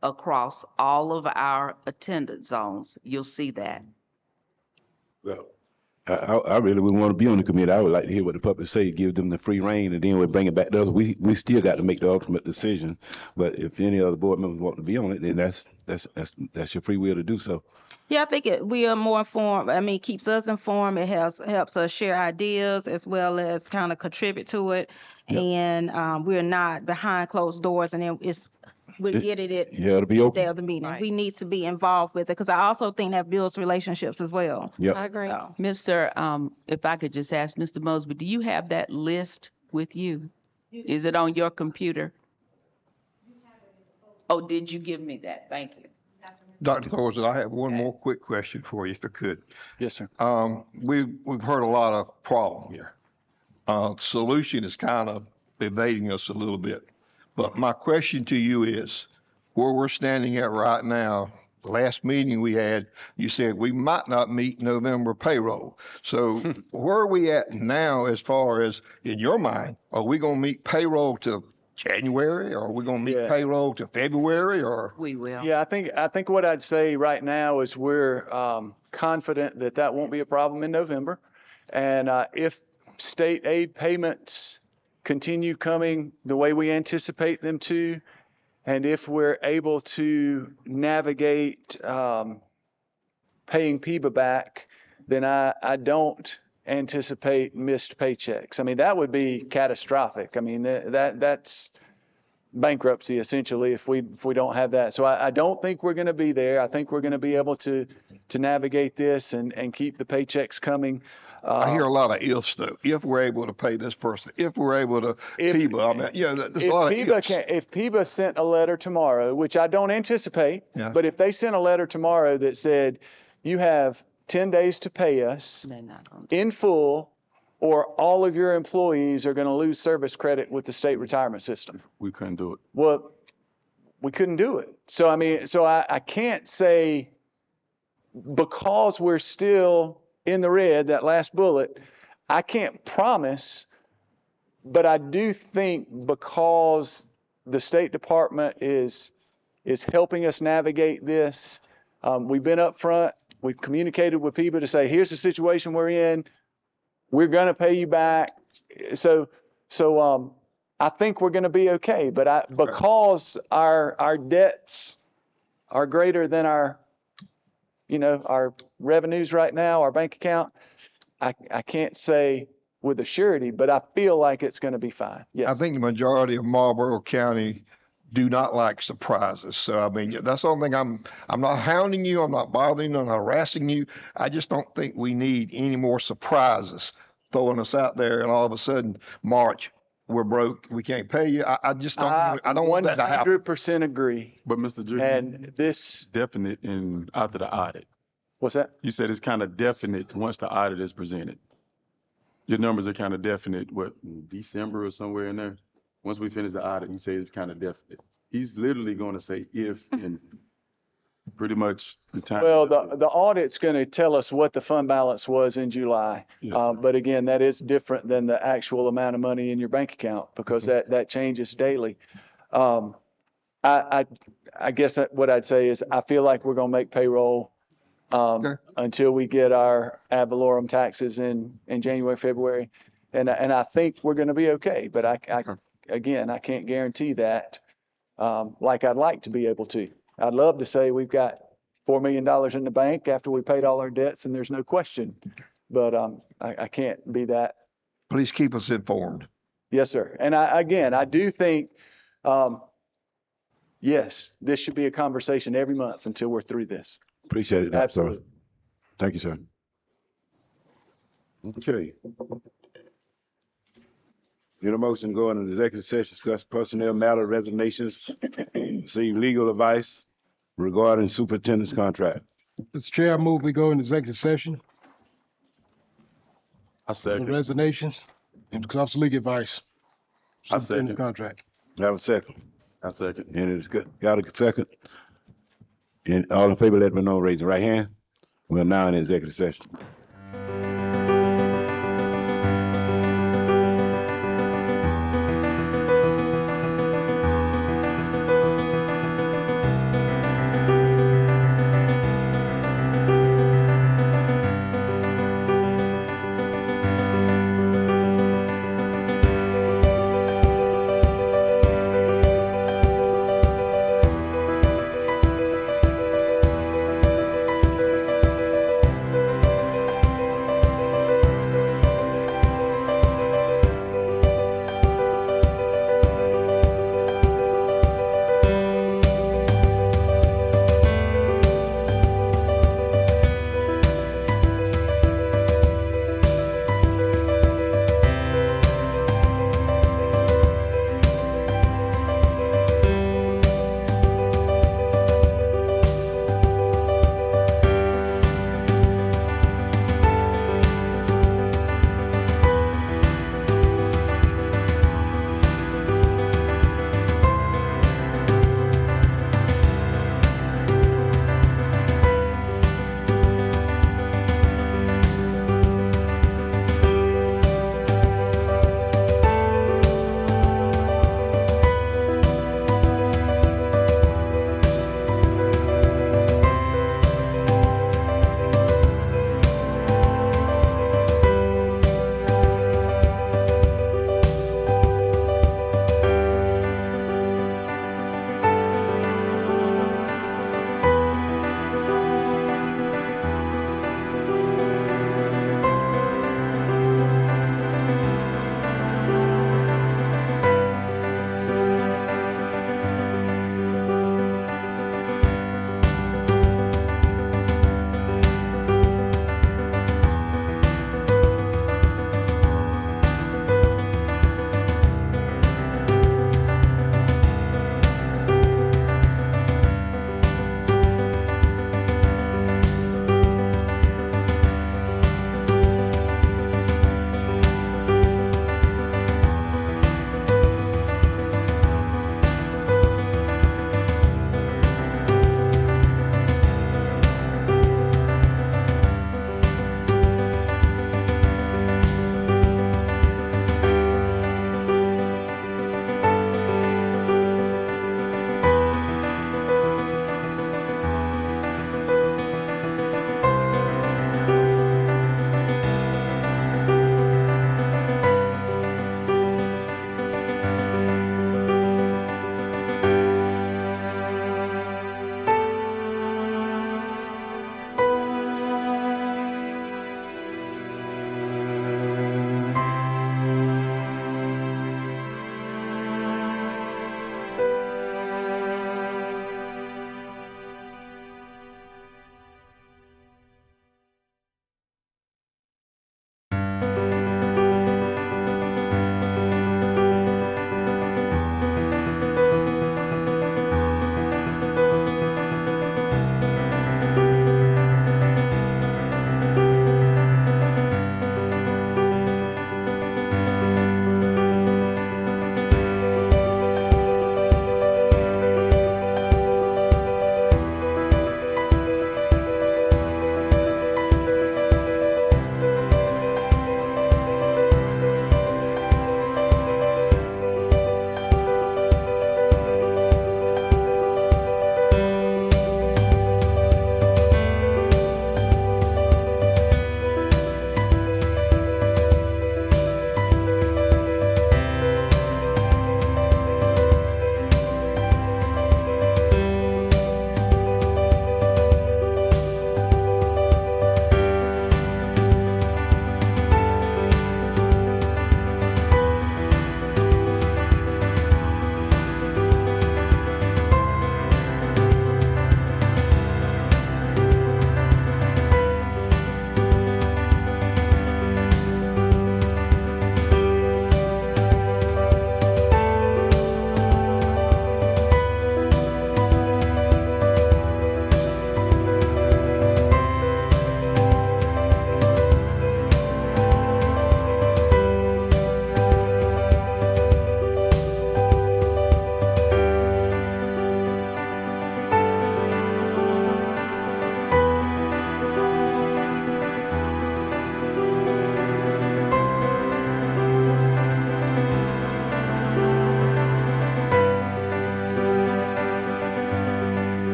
across all of our attendance zones. You'll see that. Well, I really wouldn't want to be on the committee. I would like to hear what the public say, give them the free reign, and then we'll bring it back to us. We still got to make the ultimate decision. But if any other board members want to be on it, then that's your free will to do so. Yeah, I think we are more informed. I mean, it keeps us informed. It helps us share ideas as well as kind of contribute to it. and we're not behind closed doors, and then we're getting it Yeah, it'll be the open. day of the meeting. We need to be involved with it because I also think that builds relationships as well. Yep. I agree. So, Mr. If I could just ask Mr. Mosby, do you have that list with you? Is it on your computer? Oh, did you give me that? Thank you. Dr. Thorson, I have one more quick question for you, if I could. Yes, sir. We've heard a lot of problem here. Solution is kind of evading us a little bit. But my question to you is, where we're standing at right now, the last meeting we had, you said we might not meet November payroll. So where are we at now as far as, in your mind, are we going to meet payroll to January, or are we going to meet payroll to February, or? We will. Yeah, I think what I'd say right now is we're confident that that won't be a problem in November. And if state aid payments continue coming the way we anticipate them to, and if we're able to navigate paying PIBA back, then I don't anticipate missed paychecks. I mean, that would be catastrophic. I mean, that's bankruptcy essentially if we don't have that. So I don't think we're going to be there. I think we're going to be able to navigate this and keep the paychecks coming. I hear a lot of ifs though. If we're able to pay this person, if we're able to PIBA, I mean, yeah, there's a lot of ifs. If PIBA sent a letter tomorrow, which I don't anticipate, but if they sent a letter tomorrow that said, you have 10 days to pay us in full, or all of your employees are going to lose service credit with the state retirement system. We couldn't do it. Well, we couldn't do it. So, I mean, I can't say because we're still in the red, that last bullet, I can't promise, but I do think because the State Department is helping us navigate this, we've been up front, we've communicated with people to say, here's the situation we're in, we're going to pay you back. So I think we're going to be okay, but because our debts are greater than our revenues right now, our bank account, I can't say with a surety, but I feel like it's going to be fine. Yes. I think the majority of Marlboro County do not like surprises. So, I mean, that's the only thing I'm not hounding you. I'm not bothering you. I'm not harassing you. I just don't think we need any more surprises throwing us out there. And all of a sudden, March, we're broke. We can't pay you. I just don't, I don't want that to happen. 100% agree. But Mr. Drew, and this definite after the audit. What's that? You said it's kind of definite once the audit is presented. Your numbers are kind of definite, December or somewhere in there? Once we finish the audit, you say it's kind of definite. He's literally going to say if and pretty much the time. Well, the audit's going to tell us what the fund balance was in July. Yes, but again, that is different than the actual amount of money in your bank account because that changes daily. I guess what I'd say is I feel like we're going to make payroll until we get our ad valorem taxes in January, February. And I think we're going to be okay. But I can't guarantee that like I'd like to be able to. I'd love to say we've got $4 million in the bank after we paid all our debts and there's no question. But I can't be that. Please keep us informed. Yes, sir. And I do think, yes, this should be a conversation every month until we're through this. Appreciate it, Dr. Absolutely. Thorson. Thank you, sir. Okay. Need a motion to go into executive session, discuss personnel matter, resignations, receive legal advice regarding superintendent's contract. Mr. Chair, I move we go into executive session. I second. Resignations and discuss legal advice. I Superintendent's second. contract. Have a second. I second. And it's good. Got a second. And all in favor, let me know, raise your right hand. We're now in executive session.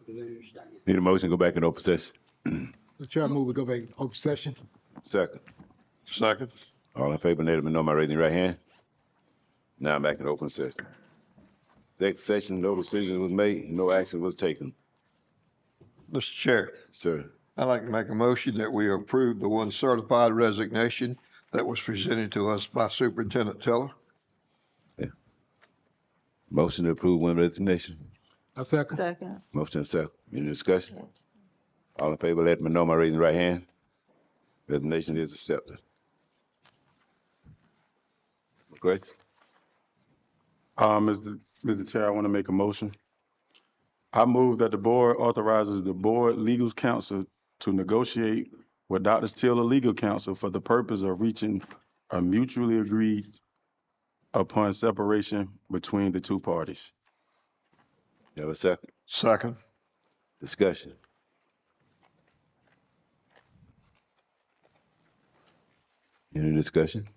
Need a motion, go back in open session. Mr. Chair, I move we go back to open session. Second. Second. All in favor, let me know by raising your right hand. Now I'm back in open session. Executive session, no decision was made, no action was taken. Mr. Chair, Sir, I'd like to make a motion that we approve the one certified resignation that was presented to us by Superintendent Tiller. motion to approve one resignation. I second. Second. Motion and second. Any discussion? All in favor, let me know by raising your right hand. Resignation is accepted. Great. Mr. Chair, I want to make a motion. I move that the board authorizes the board legal counsel to negotiate with Dr. Tiller legal counsel for the purpose of reaching a mutually agreed upon separation between the two parties. You have a second? Second. Discussion. Any discussion?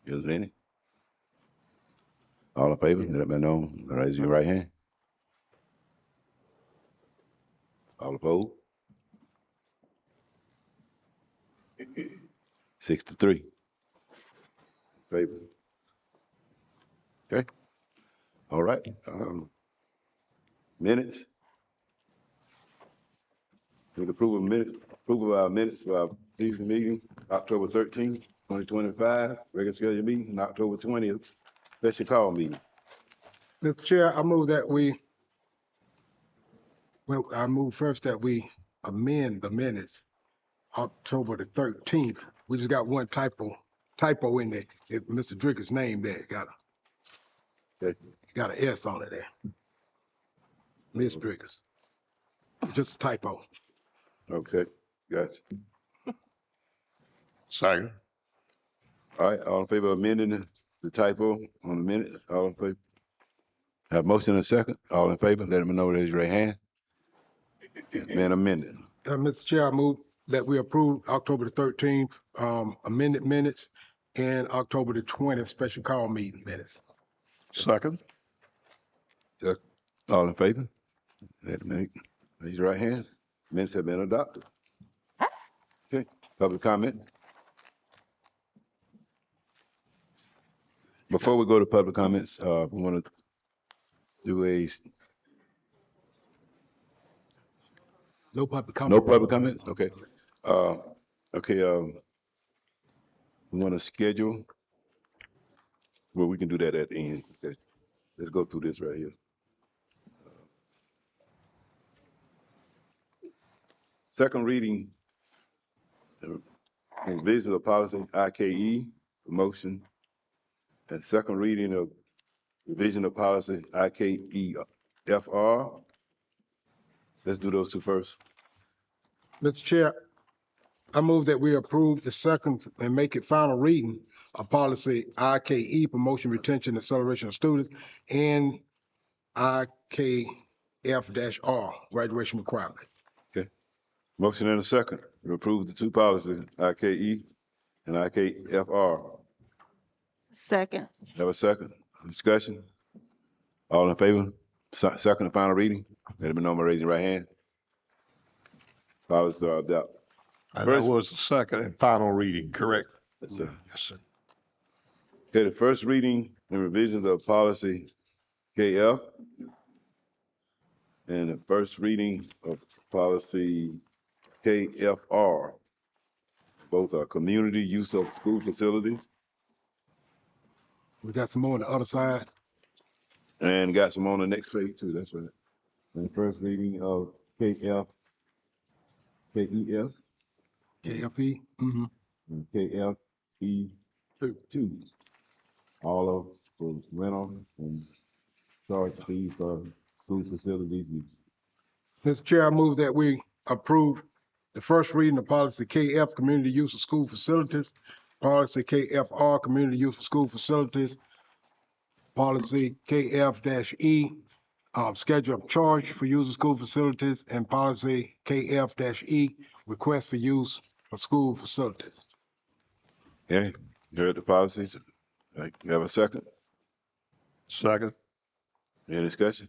Is there any? All in favor, let me know by raising your right hand. All opposed? 6-3. Favor. Okay. All right. Minutes. With approval of our minutes of our previous meeting, October 13th, 2025, regular scheduled meeting, and October 20th, special call meeting. Mr. Chair, I move that I move first that we amend the minutes October the 13th. We just got one typo in there. If Mr. Dricker's name there got an S on it there. Miss Drickers. Just a typo. Okay, gotcha. Second. All right, all in favor of amending the typo on the minute? All in favor? Have motion and a second. All in favor, let me know, raise your right hand. Man, amended. Mr. Chair, I move that we approve October the 13th amended minutes and October the 20th special call meeting minutes. Second. All in favor? Let me raise your right hand. Minutes have been adopted. Okay, public comment. Before we go to public comments, we want to do No public comment. no public comment? Okay. We want to schedule, well, we can do that at the end. Okay. Let's go through this right here. Second reading, revision of policy IKE, promotion, and second reading of revision of policy IKEFR. Let's do those two first. Mr. Chair, I move that we approve the second and make it final reading of policy IKE, promotion, retention, acceleration of students, and IKF-R, graduation requirement. Okay. Motion and a second to approve the two policies, IKE and IKFR. Second. Have a second. Discussion? All in favor? Second and final reading? Let me know by raising your right hand. Policies are adopted. And that was the second and final reading, correct? Yes, sir. Yes, sir. Okay, the first reading and revisions of policy KF and the first reading of policy KFR. Both are community use of school facilities. We got some more on the other side. And got some on the next page too, that's right. And the first reading of KF, KEF, KFE. Mm-hmm. and KFE two. All of for rental and charge fees for school facilities use. Mr. Chair, I move that we approve the first reading of policy KF, community use of school facilities, policy KFR, community use of school facilities, policy KF-E, schedule of charge for use of school facilities, and policy KF-E, request for use of school facilities. Okay, you heard the policies. Right. You have a second? Second. Any discussion?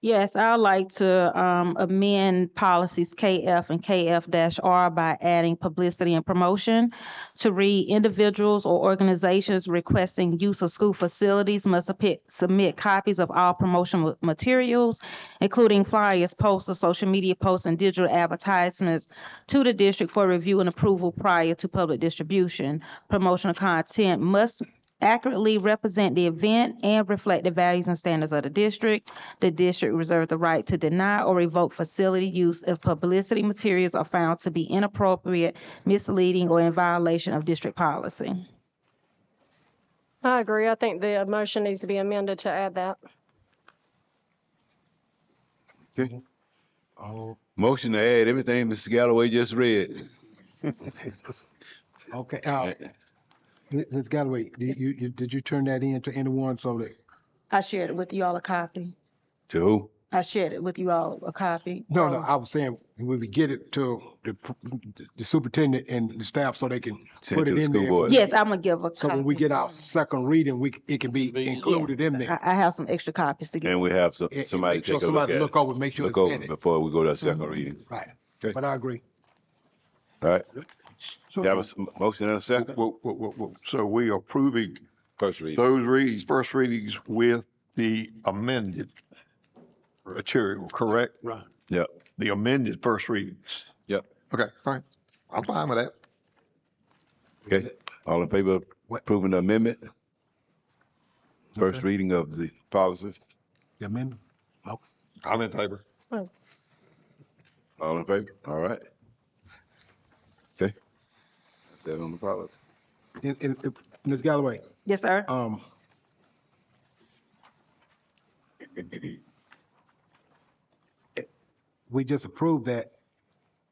Yes, I'd like to amend policies KF and KF-R by adding publicity and promotion to read individuals or organizations requesting use of school facilities must submit copies of all promotional materials, including flyers, posters, social media posts, and digital advertisements to the district for review and approval prior to public distribution. Promotional content must accurately represent the event and reflect the values and standards of the district. The district reserves the right to deny or revoke facility use if publicity materials are found to be inappropriate, misleading, or in violation of district policy. I agree. I think the motion needs to be amended to add that. Okay. Motion to add everything Mr. Galloway just read. Okay, Ms. Galloway, did you turn that in to anyone so that? I shared it with you all a copy. To who? I shared it with you all a copy. No, I was saying, when we get it to the superintendent and the staff so they can Send put to it the in school there. board. Yes, I'm gonna give a So when copy. we get our second reading, it can be included in there. I have some extra copies to give. And we have somebody Make sure take a look somebody at it. look over, make sure Look it's over in it. before we go to a second reading. Right, Okay. but I agree. All right. You have a motion and a second? Whoa. So we are approving First reading. those readings, first readings with the amended material, correct? Right. Yep. The amended first readings. Yep. Okay, all right. I'm fine with that. Okay. All in favor of approving the amendment? First reading of the policies? The amendment? I'm in favor. All in favor? All right. Okay. That on the policy. And Ms. Galloway, Yes, sir. we just approved that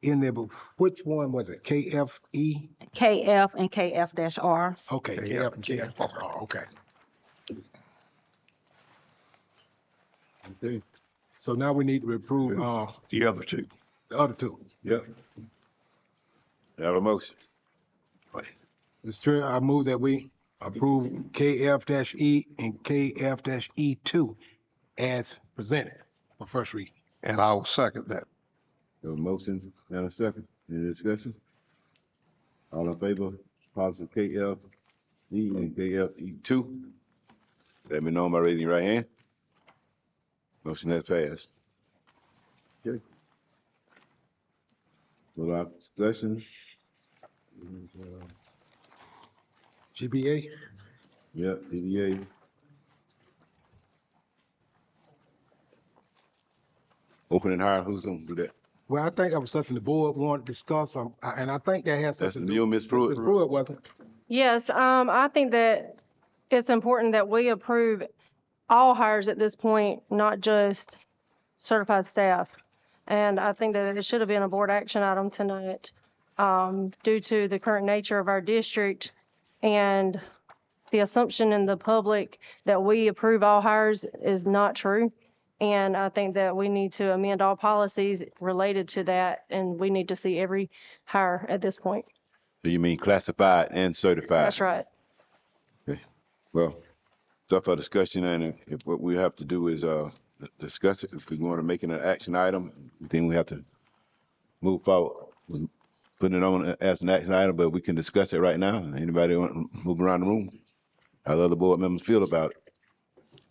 in there, but which one was it? KFE? KF and KF-R. Okay, KF and KF. Oh, okay. Okay. So now we need to approve, The other two. the other two. Yep. Have a motion. Mr. Chair, I move that we approve KF-E and KF-E2 as presented for first reading. And I will second that. Have a motion and a second. Any discussion? All in favor, policy KFE and KFE2? Let me know by raising your right hand. Motion has passed. Okay. Without discussion. GBA? Yep, DDA. Open and hire, who's gonna do that? Well, I think that was something the board wanted to discuss, and I think that has That's something to you do. and Ms. Pruitt? Ms. Pruitt, wasn't it? Yes, I think that it's important that we approve all hires at this point, not just certified staff. And I think that it should have been a board action item tonight, due to the current nature of our district and the assumption in the public that we approve all hires is not true. And I think that we need to amend all policies related to that, and we need to see every hire at this point. So you mean classified and certified? That's right. Okay. Well, it's up for discussion, and if what we have to do is discuss it, if we want to make it an action item, then we have to move forward. Putting it on as an action item, but we can discuss it right now. Anybody want to move around the room? How the other board members feel about it?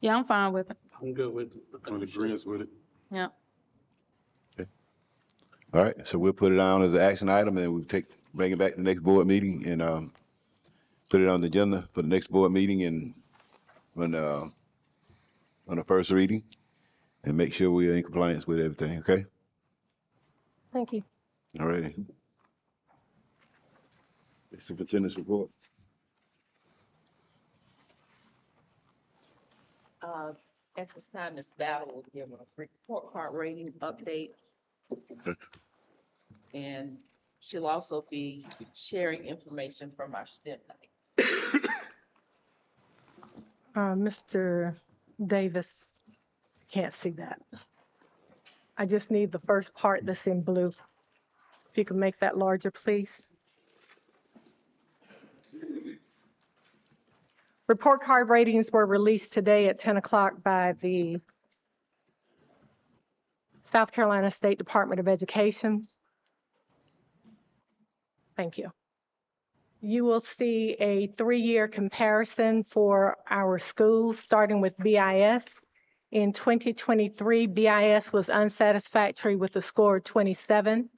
Yeah, I'm fine with it. I'm good with it. I'm in agreement with it. Yeah. All right, so we'll put it on as an action item, and we'll bring it back to the next board meeting and put it on the agenda for the next board meeting and on the first reading, and make sure we are in compliance with everything. Okay. Thank you. All righty. Superintendent's report. At this time, Ms. Battle will give a report card rating update. And she'll also be sharing information from our STEM night. Mr. Davis, can't see that. I just need the first part that's in blue. If you can make that larger, please. Report card ratings were released today at 10 o'clock by the South Carolina State Department of Education. Thank you. You will see a 3-year comparison for our schools, starting with BIS. In 2023, BIS was unsatisfactory with a score of 27.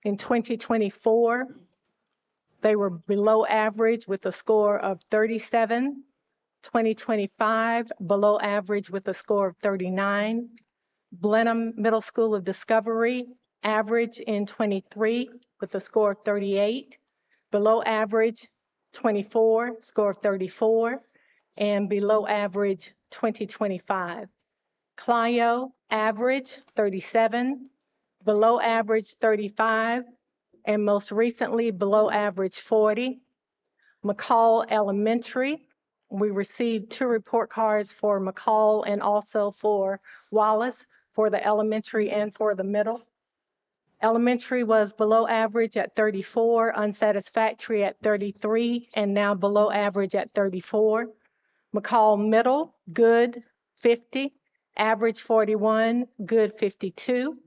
In 2024, they were below average with a score of 37. 2025, below average with a score of 39. Blenheim Middle School of Discovery, average in 23 with a score of 38. Below average, 24, score of 34. And below average, 2025. Clio, average, 37. Below average, 35. And most recently, below average, 40. McCall Elementary, we received 2 report cards for McCall and also for Wallace for the elementary and for the middle. Elementary was below average at 34, unsatisfactory at 33, and now below average at 34. McCall Middle, good, 50. Average 41, good 52.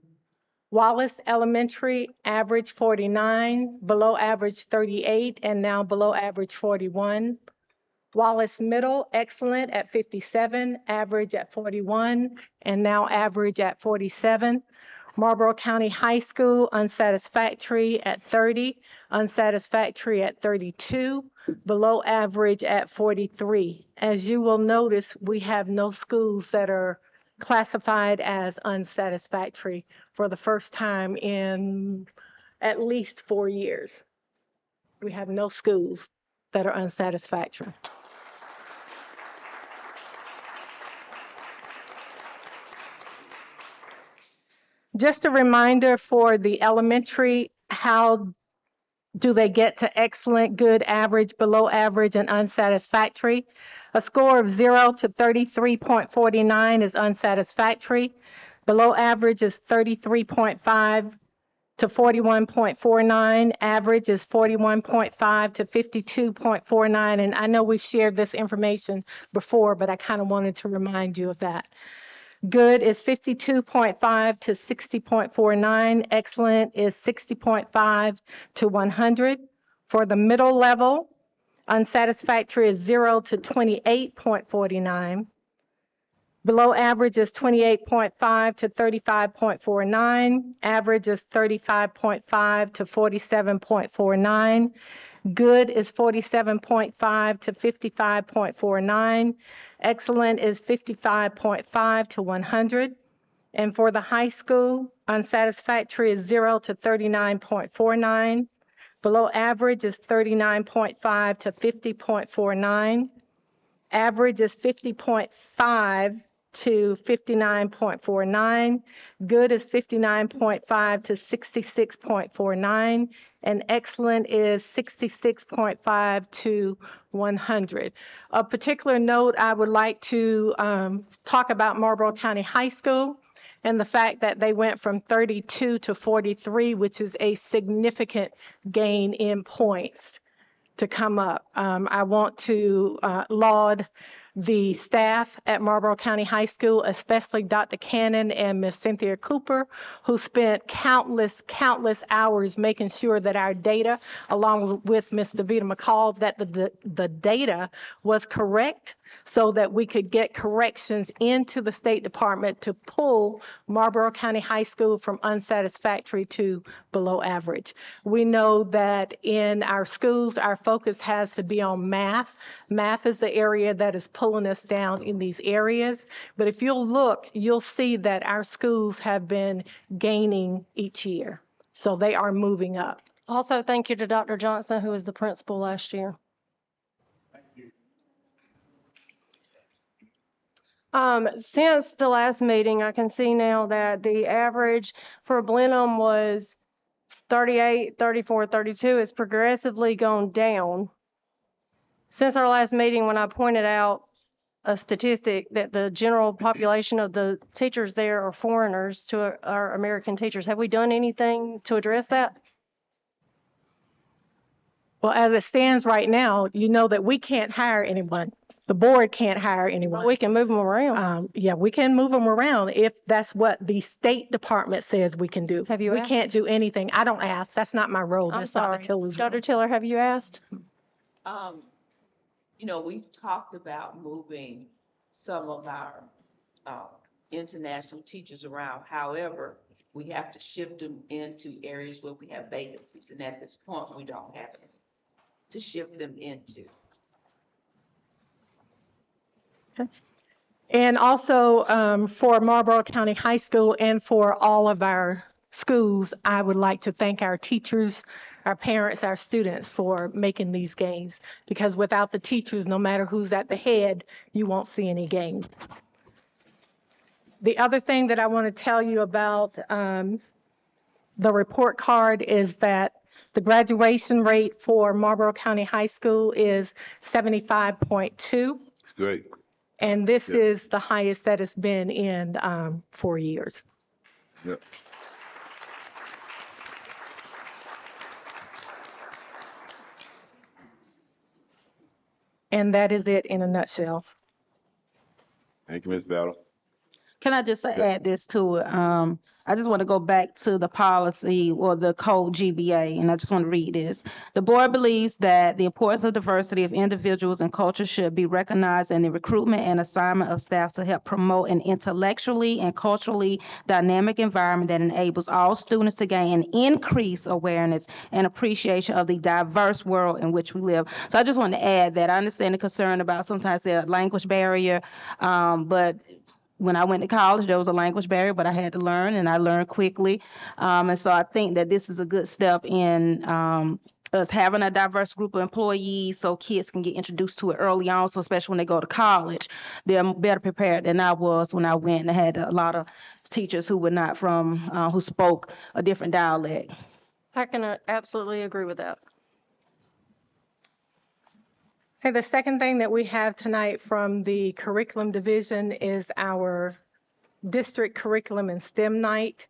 Wallace Elementary, average 49, below average 38, and now below average 41. Wallace Middle, excellent at 57, average at 41, and now average at 47. Marlboro County High School, unsatisfactory at 30, unsatisfactory at 32, below average at 43. As you will notice, we have no schools that are classified as unsatisfactory for the first time in at least 4 years. We have no schools that are unsatisfactory. Just a reminder for the elementary, how do they get to excellent, good, average, below average, and unsatisfactory? A score of 0 to 33.49 is unsatisfactory. Below average is 33.5 to 41.49. Average is 41.5 to 52.49. And I know we've shared this information before, but I kind of wanted to remind you of that. Good is 52.5 to 60.49. Excellent is 60.5 to 100. For the middle level, unsatisfactory is 0 to 28.49. Below average is 28.5 to 35.49. Average is 35.5 to 47.49. Good is 47.5 to 55.49. Excellent is 55.5 to 100. And for the high school, unsatisfactory is 0 to 39.49. Below average is 39.5 to 50.49. Average is 50.5 to 59.49. Good is 59.5 to 66.49. And excellent is 66.5 to 100. A particular note, I would like to talk about Marlboro County High School and the fact that they went from 32 to 43, which is a significant gain in points to come up. I want to laud the staff at Marlboro County High School, especially Dr. Cannon and Ms. Cynthia Cooper, who spent countless hours making sure that our data, along with Ms. Davita McCall, that the data was correct so that we could get corrections into the State Department to pull Marlboro County High School from unsatisfactory to below average. We know that in our schools, our focus has to be on math. Math is the area that is pulling us down in these areas. But if you'll look, you'll see that our schools have been gaining each year. So they are moving up. Also, thank you to Dr. Johnson, who was the principal last year. Since the last meeting, I can see now that the average for Blenheim was 38, 34, 32. It's progressively gone down. Since our last meeting, when I pointed out a statistic that the general population of the teachers there are foreigners to our American teachers, have we done anything to address that? Well, as it stands right now, you know that we can't hire anyone The board can't hire But anyone. we can move them around. Yeah, we can move them around if that's what the State Department says we can do. Have you We asked? can't do anything. I don't ask. That's not my role. I'm That's sorry. Dr. Tiller's role. Dr. Tiller, have you asked? You know, we've talked about moving some of our international teachers around. However, we have to shift them into areas where we have vacancies, and at this point, we don't have it to shift them into. And also for Marlboro County High School and for all of our schools, I would like to thank our teachers, our parents, our students for making these gains. Because without the teachers, no matter who's at the head, you won't see any gains. The other thing that I want to tell you about the report card is that the graduation rate for Marlboro County High School is 75.2. Great. And this is the highest that it's been in 4 years. Yep. And that is it in a nutshell. Thank you, Ms. Battle. Can I just add this to it? I just want to go back to the policy or the code GBA, and I just want to read this. The board believes that the importance of diversity of individuals and culture should be recognized in the recruitment and assignment of staff to help promote an intellectually and culturally dynamic environment that enables all students to gain an increased awareness and appreciation of the diverse world in which we live. So I just want to add that I understand the concern about sometimes the language barrier, but when I went to college, there was a language barrier, but I had to learn, and I learned quickly. And so I think that this is a good step in us having a diverse group of employees so kids can get introduced to it early on. So especially when they go to college, they're better prepared than I was when I went and had a lot of teachers who were not from, who spoke a different dialect. I can absolutely agree with that. Okay, the second thing that we have tonight from the curriculum division is our district curriculum and STEM night.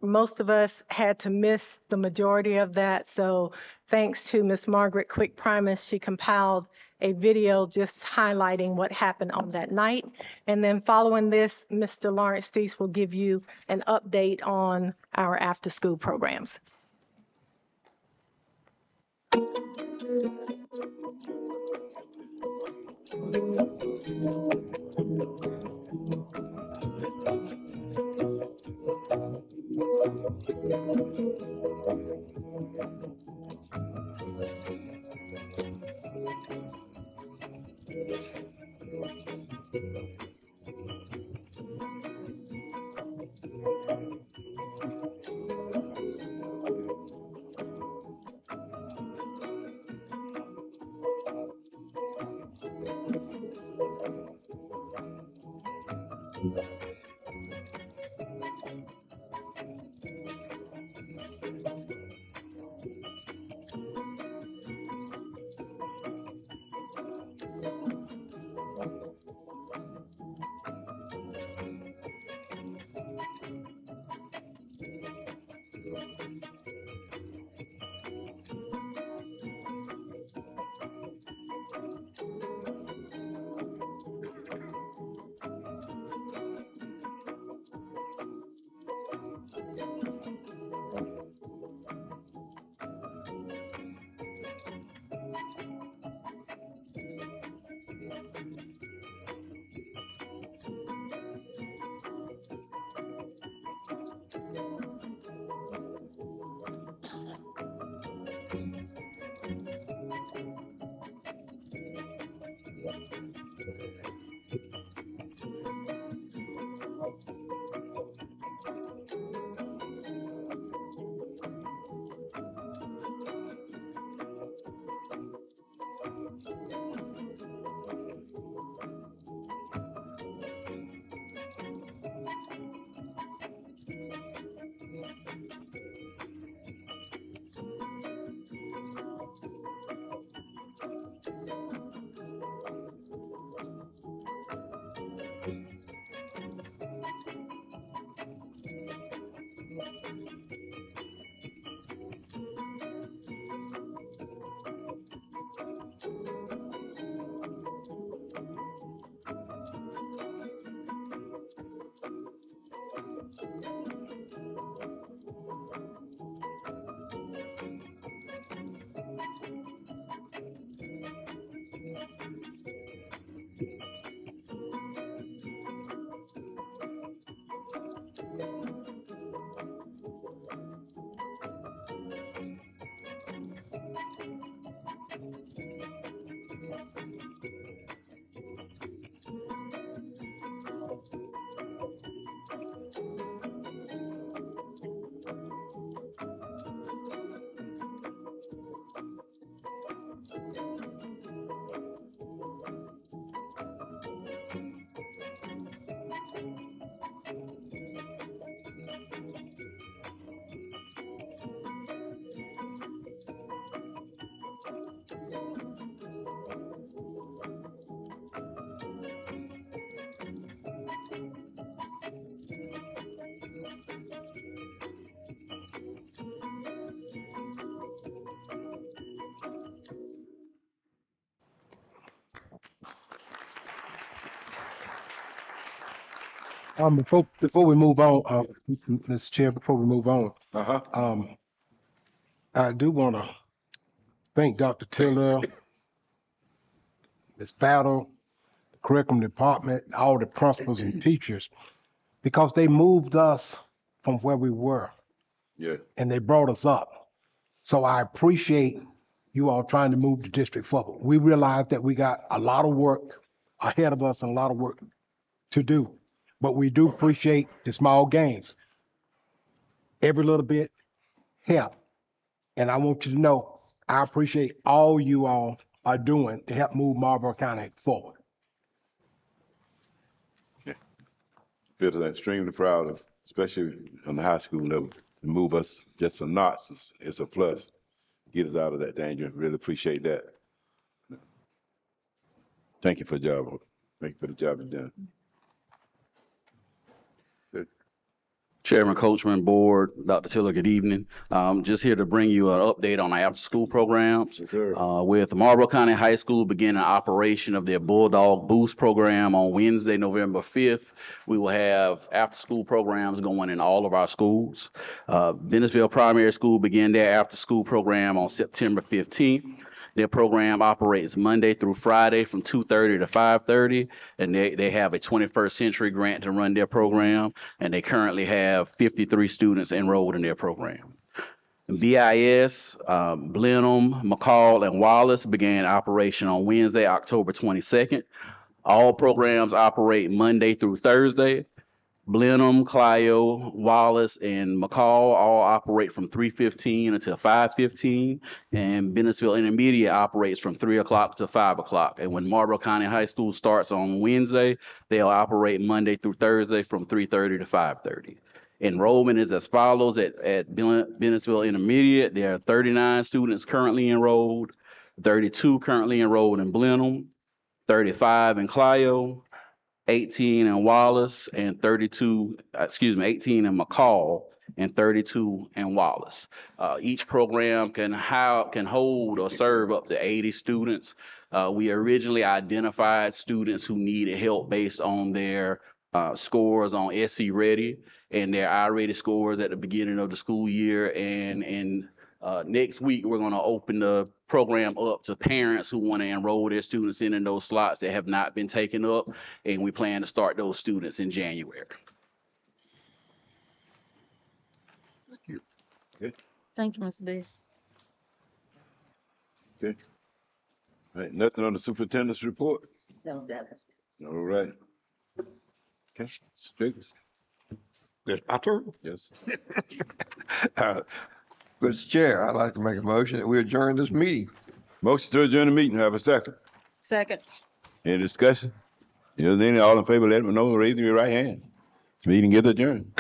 Most of us had to miss the majority of that, so thanks to Miss Margaret Quick Primus, she compiled a video just highlighting what happened on that night. And then following this, Mr. Lawrence Steese will give you an update on our after-school programs. Before we move on, Mr. Chair, before we move on, I do want to thank Dr. Tiller, Ms. Battle, the curriculum department, all the principals and teachers, because they moved us from where we were. Yeah. And they brought us up. So I appreciate you all trying to move the district forward. We realize that we got a lot of work ahead of us and a lot of work to do, but we do appreciate the small gains. Every little bit help. And I want you to know, I appreciate all you all are doing to help move Marlboro County forward. Feel extremely proud of, especially on the high school level, to move us just a notch is a plus. Get us out of that danger. Really appreciate that. Thank you for the job. Thank you for the job you've done. Chairman, Coachman, Board, Dr. Tiller, good evening. Just here to bring you an update on our after-school programs. Yes, sir. With Marlboro County High School beginning operation of their Bulldog Boost program on Wednesday, November 5th, we will have after-school programs going in all of our schools. Venusville Primary School began their after-school program on September 15th. Their program operates Monday through Friday from 2:30 to 5:30, and they have a 21st Century grant to run their program, and they currently have 53 students enrolled in their program. BIS, Blenheim, McCall, and Wallace began operation on Wednesday, October 22nd. All programs operate Monday through Thursday. Blenheim, Clio, Wallace, and McCall all operate from 3:15 until 5:15, and Bennettsville Intermediate operates from 3 o'clock to 5 o'clock. And when Marlboro County High School starts on Wednesday, they'll operate Monday through Thursday from 3:30 to 5:30. Enrollment is as follows at Bennettsville Intermediate. There are 39 students currently enrolled, 32 currently enrolled in Blenheim, 35 in Clio, 18 in Wallace, and 18 in McCall, and 32 in Wallace. Each program can hold or serve up to 80 students. We originally identified students who needed help based on their scores on SC Ready and their I-rated scores at the beginning of the school year. And next week, we're going to open the program up to parents who want to enroll their students in those slots that have not been taken up, and we plan to start those students in January. Thank you. Okay. Thank you, Mr. Dees. Okay. All right. Nothing on the superintendent's report? No, Dennis. All right. Okay. Strickland. It's my turn. Yes. Mr. Chair, I'd like to make a motion that we adjourn this meeting. Motion to adjourn the meeting. Have a second. Second. Any discussion? If there's any, all in favor, let me know. Raise your right hand. Meeting is adjourned.